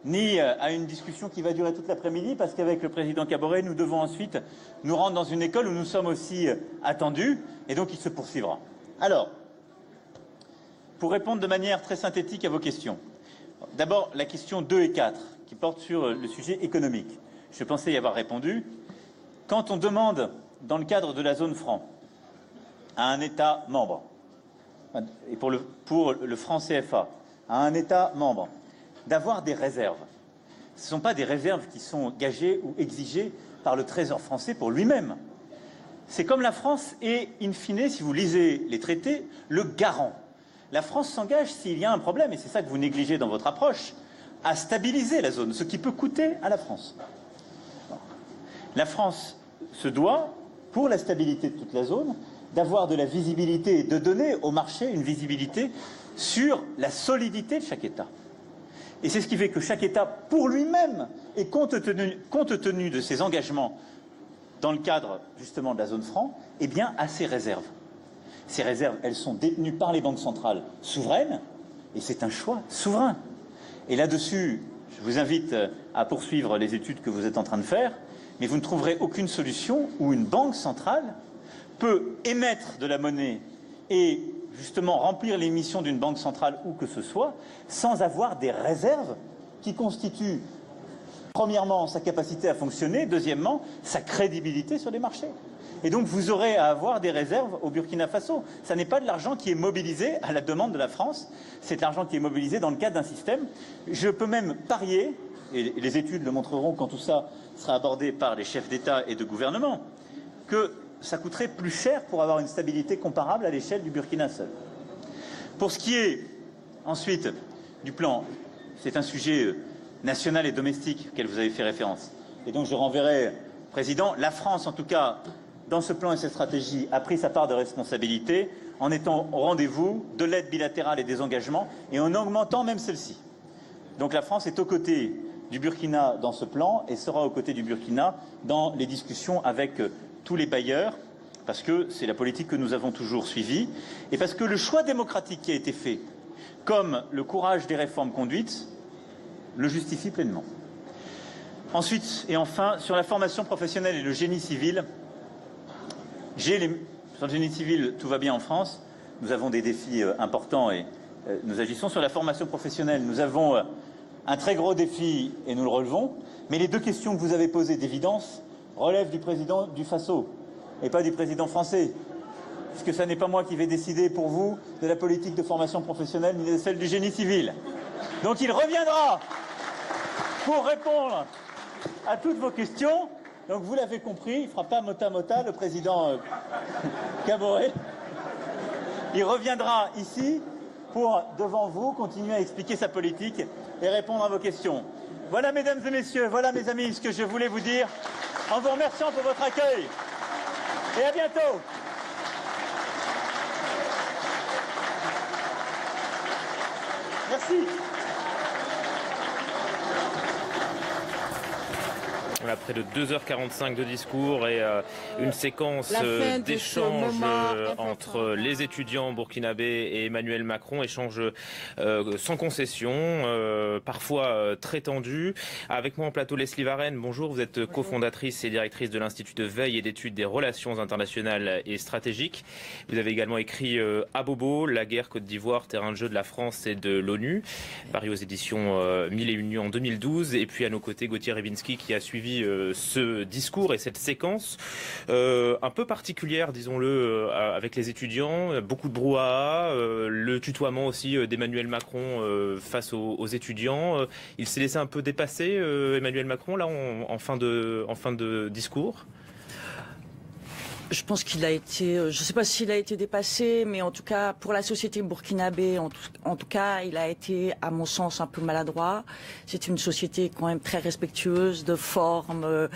ni à une discussion qui va durer toute l'après-midi, parce qu'avec le président Kaboré, nous devons ensuite nous rendre dans une école où nous sommes aussi attendus, et donc il se poursuivra. Alors, pour répondre de manière très synthétique à vos questions, d'abord la question 2 et 4, qui portent sur le sujet économique. Je pensais y avoir répondu. Quand on demande, dans le cadre de la zone franc, à un État membre, et pour le franc CFA, à un État membre, d'avoir des réserves, ce ne sont pas des réserves qui sont gagées ou exigées par le Trésor français pour lui-même. C'est comme la France est, in fine, si vous lisez les traités, le garant. La France s'engage s'il y a un problème, et c'est ça que vous négligez dans votre approche, à stabiliser la zone, ce qui peut coûter à la France. La France se doit, pour la stabilité de toute la zone, d'avoir de la visibilité et de donner au marché une visibilité sur la solidité de chaque État. Et c'est ce qui fait que chaque État, pour lui-même, et compte tenu de ses engagements dans le cadre, justement, de la zone franc, eh bien, a ses réserves. Ces réserves, elles sont détenues par les banques centrales souveraines, et c'est un choix souverain. Et là-dessus, je vous invite à poursuivre les études que vous êtes en train de faire, mais vous ne trouverez aucune solution où une banque centrale peut émettre de la monnaie et justement remplir les missions d'une banque centrale où que ce soit, sans avoir des réserves qui constituent, premièrement, sa capacité à fonctionner, deuxièmement, sa crédibilité sur les marchés. Et donc vous aurez à avoir des réserves au Burkina Faso. Ça n'est pas de l'argent qui est mobilisé à la demande de la France, c'est de l'argent qui est mobilisé dans le cadre d'un système. Je peux même parier, et les études le montreront quand tout ça sera abordé par les chefs d'État et de gouvernement, que ça coûterait plus cher pour avoir une stabilité comparable à l'échelle du Burkina seul. Pour ce qui est ensuite du plan, c'est un sujet national et domestique auquel vous avez fait référence. Et donc je renverrai, Président, la France en tout cas, dans ce plan et cette stratégie, a pris sa part de responsabilité en étant au rendez-vous de l'aide bilatérale et des engagements et en augmentant même celle-ci. Donc la France est aux côtés du Burkina dans ce plan et sera aux côtés du Burkina dans les discussions avec tous les bailleurs, parce que c'est la politique que nous avons toujours suivie et parce que le choix démocratique qui a été fait, comme le courage des réformes conduites, le justifie pleinement. Ensuite et enfin, sur la formation professionnelle et le génie civil, sur le génie civil, tout va bien en France. Nous avons des défis importants et nous agissons. Sur la formation professionnelle, nous avons un très gros défi et nous le relevons. Mais les deux questions que vous avez posées d'évidence relèvent du président du Faso et pas du président français. Puisque ce n'est pas moi qui vais décider pour vous de la politique de formation professionnelle ni de celle du génie civil. Donc il reviendra pour répondre à toutes vos questions. Donc vous l'avez compris, il ne fera pas mota mota le président Kaboré. Il reviendra ici pour, devant vous, continuer à expliquer sa politique et répondre à vos questions. Voilà, mesdames et messieurs, voilà, mes amis, ce que je voulais vous dire en vous remerciant pour votre accueil. Et à bientôt. Merci. On a près de 2h45 de discours et une séquence d'échanges entre les étudiants burkinabés et Emmanuel Macron, échange sans concession, parfois très tendu. Avec moi en plateau Leslie Varenne, bonjour, vous êtes cofondatrice et directrice de l'Institut de veille et d'études des relations internationales et stratégiques. Vous avez également écrit Abobo, la guerre Côte d'Ivoire, terrain de jeu de la France et de l'ONU, paru aux éditions 1001 nuits en 2012. Et puis à nos côtés, Gauthier Rybinski qui a suivi ce discours et cette séquence un peu particulière, disons-le, avec les étudiants, beaucoup de brouhaha, le tutoiement aussi d'Emmanuel Macron face aux étudiants. Il s'est laissé un peu dépasser, Emmanuel Macron, là, en fin de discours. Je pense qu'il a été, je ne sais pas s'il a été dépassé, mais en tout cas, pour la société burkinabé, en tout cas, il a été, à mon sens, un peu maladroit. C'est une société quand même très respectueuse de forme.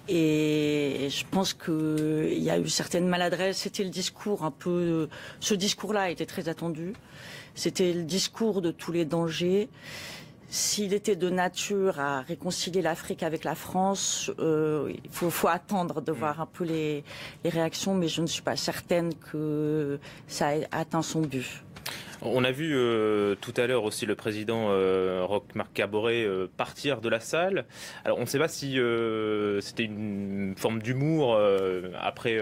Et je pense qu'il y a eu certaines maladresses. C'était le discours un peu... Ce discours-là était très attendu. C'était le discours de tous les dangers. S'il était de nature à réconcilier l'Afrique avec la France, il faut attendre de voir un peu les réactions, mais je ne suis pas certaine que ça ait atteint son but. On a vu tout à l'heure aussi le président Roch-Marc Kaboré partir de la salle. Alors on ne sait pas si c'était une forme d'humour après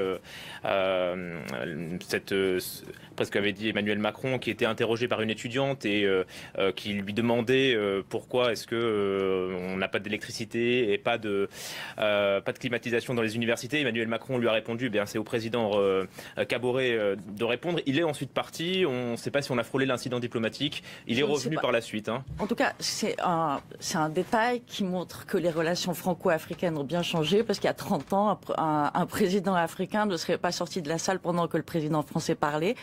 presque avait dit Emmanuel Macron, qui était interrogé par une étudiante et qui lui demandait pourquoi est-ce que on n'a pas d'électricité et pas de climatisation dans les universités. Emmanuel Macron lui a répondu, eh bien c'est au président Kaboré de répondre. Il est ensuite parti. On ne sait pas si on a frôlé l'incident diplomatique. Il est revenu par la suite. Hein. En tout cas, c'est un détail qui montre que les relations franco-africaines ont bien changé, parce qu'il y a 30 ans, un président africain ne serait pas sorti de la salle pendant que le président français parlait.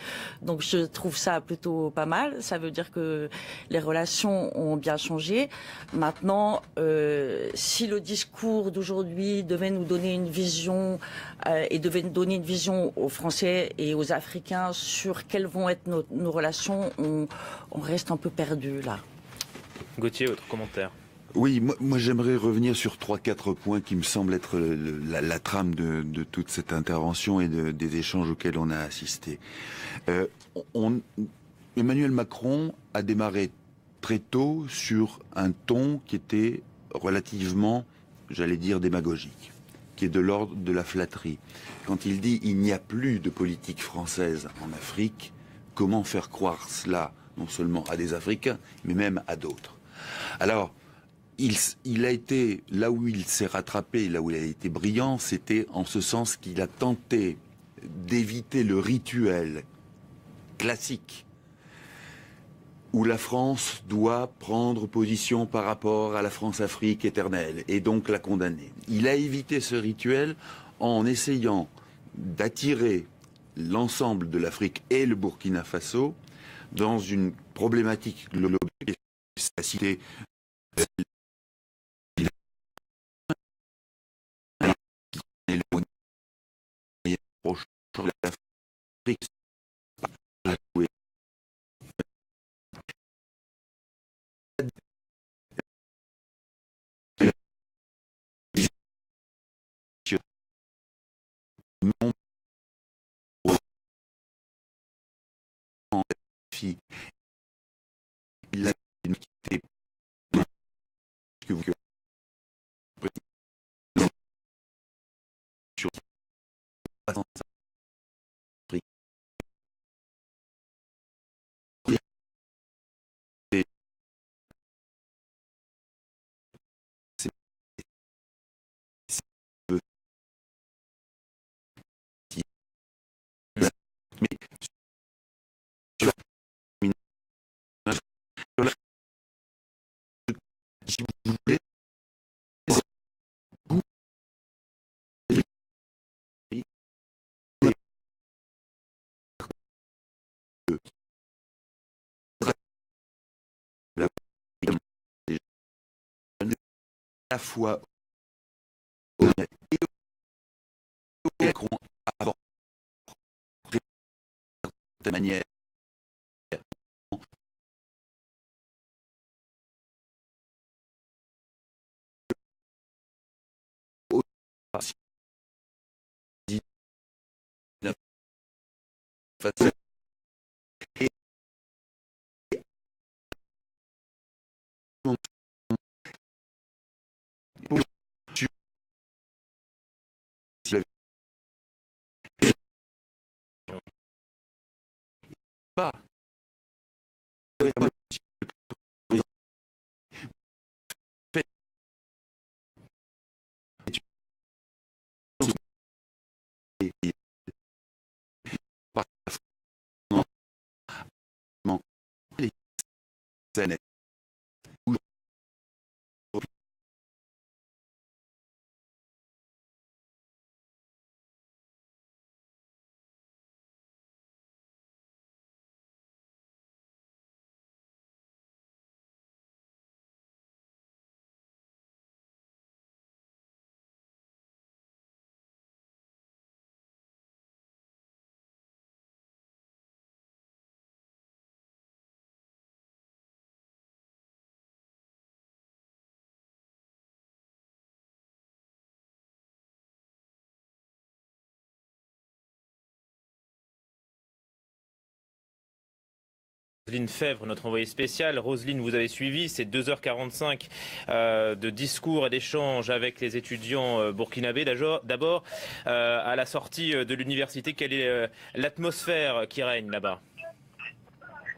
Donc je trouve ça plutôt pas mal. Ça veut dire que les relations ont bien changé. Maintenant, si le discours d'aujourd'hui devait nous donner une vision et devait nous donner une vision aux Français et aux Africains sur quelles vont être nos relations, on reste un peu perdu là. Gauthier, votre commentaire? Oui, moi j'aimerais revenir sur 3-4 points qui me semblent être la trame de toute cette intervention et des échanges auxquels on a assisté. Emmanuel Macron a démarré très tôt sur un ton qui était relativement, j'allais dire, démagogique, qui est de l'ordre de la flatterie. Quand il dit « il n'y a plus de politique française en Afrique », comment faire croire cela, non seulement à des Africains, mais même à d'autres. Alors, il a été, là où il s'est rattrapé, là où il a été brillant, c'était en ce sens qu'il a tenté d'éviter le rituel classique où la France doit prendre position par rapport à la France-Afrique éternelle et donc la condamner. Il a évité ce rituel en essayant d'attirer l'ensemble de l'Afrique et le Burkina Faso dans une problématique globale qui est la cité et le proche de l'Afrique. Il a quitté que vous sur si vous voulez, à la fois honnête et Macron avant de manière et pas Roselyne Fèvre, notre envoyée spéciale. Roselyne, vous avez suivi ces 2h45 de discours et d'échanges avec les étudiants burkinabés. D'abord, à la sortie de l'université, quelle est l'atmosphère qui règne là-bas ?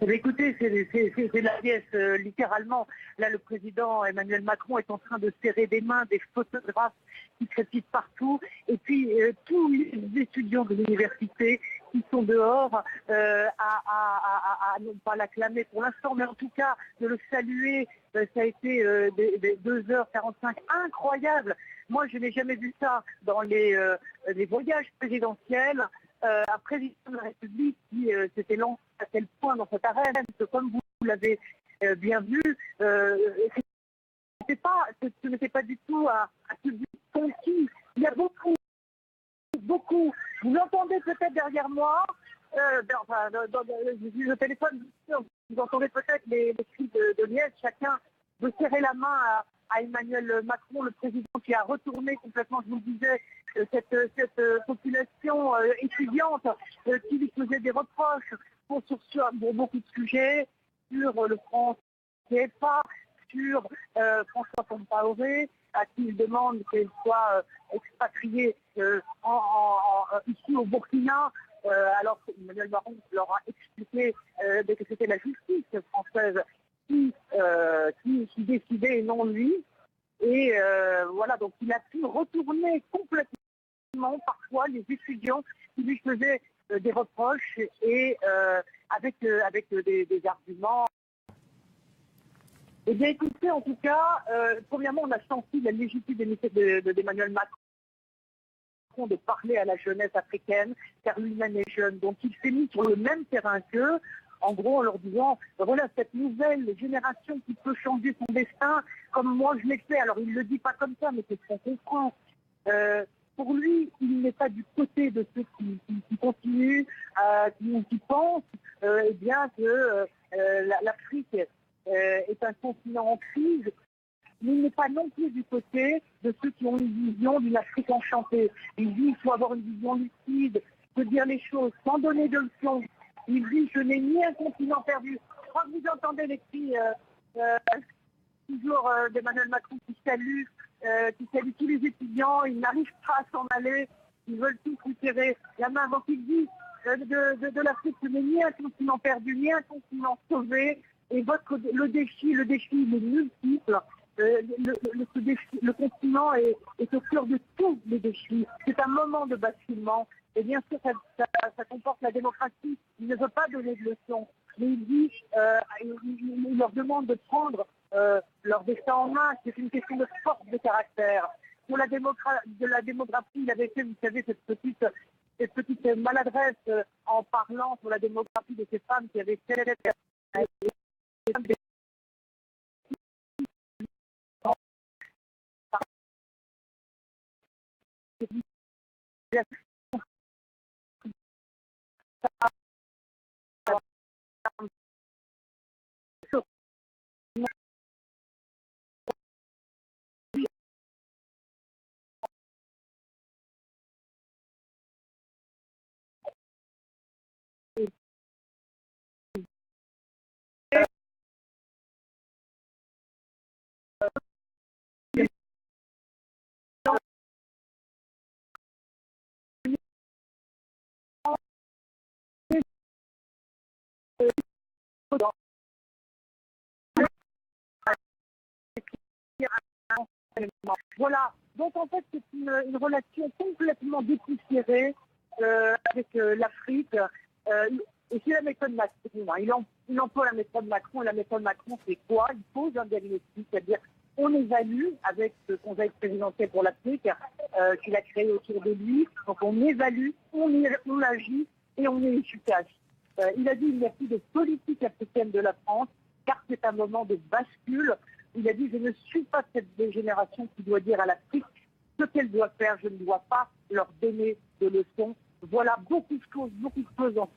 Écoutez, c'est la pièce, littéralement. Là, le président Emmanuel Macron est en train de serrer des mains des photographes qui crépitent partout. Et puis, tous les étudiants de l'université qui sont dehors à non pas l'acclamer pour l'instant, mais en tout cas de le saluer. Ça a été des 2h45 incroyables. Moi, je n'ai jamais vu ça dans les voyages présidentiels. Un président de la République qui s'était lancé à tel point dans cette arène, que comme vous l'avez bien vu, ce n'était pas du tout un public conquis. Il y a beaucoup. Vous l'entendez peut-être derrière moi, le téléphone, vous entendez peut-être les cris de liesse, chacun veut serrer la main à Emmanuel Macron, le président qui a retourné complètement, je vous le disais, cette population étudiante qui lui faisait des reproches sur beaucoup de sujets, sur le franc CFA, sur François Compaoré, à qui il demande qu'il soit expatrié ici au Burkina. alors qu'Emmanuel Macron leur a expliqué que c'était la justice française qui décidait et non lui. Et voilà, donc il a pu retourner complètement parfois les étudiants qui lui faisaient des reproches et avec des arguments. Eh bien écoutez, en tout cas, premièrement, on a senti la légitimité d'Emmanuel Macron de parler à la jeunesse africaine, car lui-même est jeune. Donc il s'est mis sur le même terrain qu'eux, en gros en leur disant, voilà, cette nouvelle génération qui peut changer son destin, comme moi je l'ai fait. Alors il ne le dit pas comme ça, mais c'est ce qu'on comprend. Pour lui, il n'est pas du côté de ceux qui continuent, qui pensent eh bien que l'Afrique est un continent en crise, mais il n'est pas non plus du côté de ceux qui ont une vision d'une Afrique enchantée. Il dit qu'il faut avoir une vision lucide, se dire les choses sans donner de leçons. Il dit je n'ai ni un continent perdu. Je crois que vous entendez les cris toujours d'Emmanuel Macron qui salue tous les étudiants. Ils n'arrivent pas à s'en aller. Ils veulent tous lui serrer la main. Donc il dit de l'Afrique, ce n'est ni un continent perdu, ni un continent sauvé. Et le défi, il est multiple. Le continent est au cœur de tous les défis. C'est un moment de basculement. Et bien sûr, ça comporte la démocratie. Il ne veut pas donner de leçons. Mais il dit, il leur demande de prendre leur destin en main. C'est une question de force de caractère. Pour la démographie, il avait fait, vous savez, cette petite maladresse en parlant sur la démographie de ces femmes qui avaient fait Voilà, donc en fait c'est une relation complètement dépoussiérée avec l'Afrique. Et c'est la méthode Macron. Il emploie la méthode Macron. Et la méthode Macron, c'est quoi? Il pose un diagnostic, c'est-à-dire on évalue avec ce conseil présidentiel pour l'Afrique qu'il a créé autour de lui. Donc on évalue, on agit et on est efficace. Il a dit qu'il n'y a plus de politique africaine de la France, car c'est un moment de bascule. Il a dit, je ne suis pas cette génération qui doit dire à l'Afrique ce qu'elle doit faire. Je ne dois pas leur donner de leçons. Voilà beaucoup de choses dans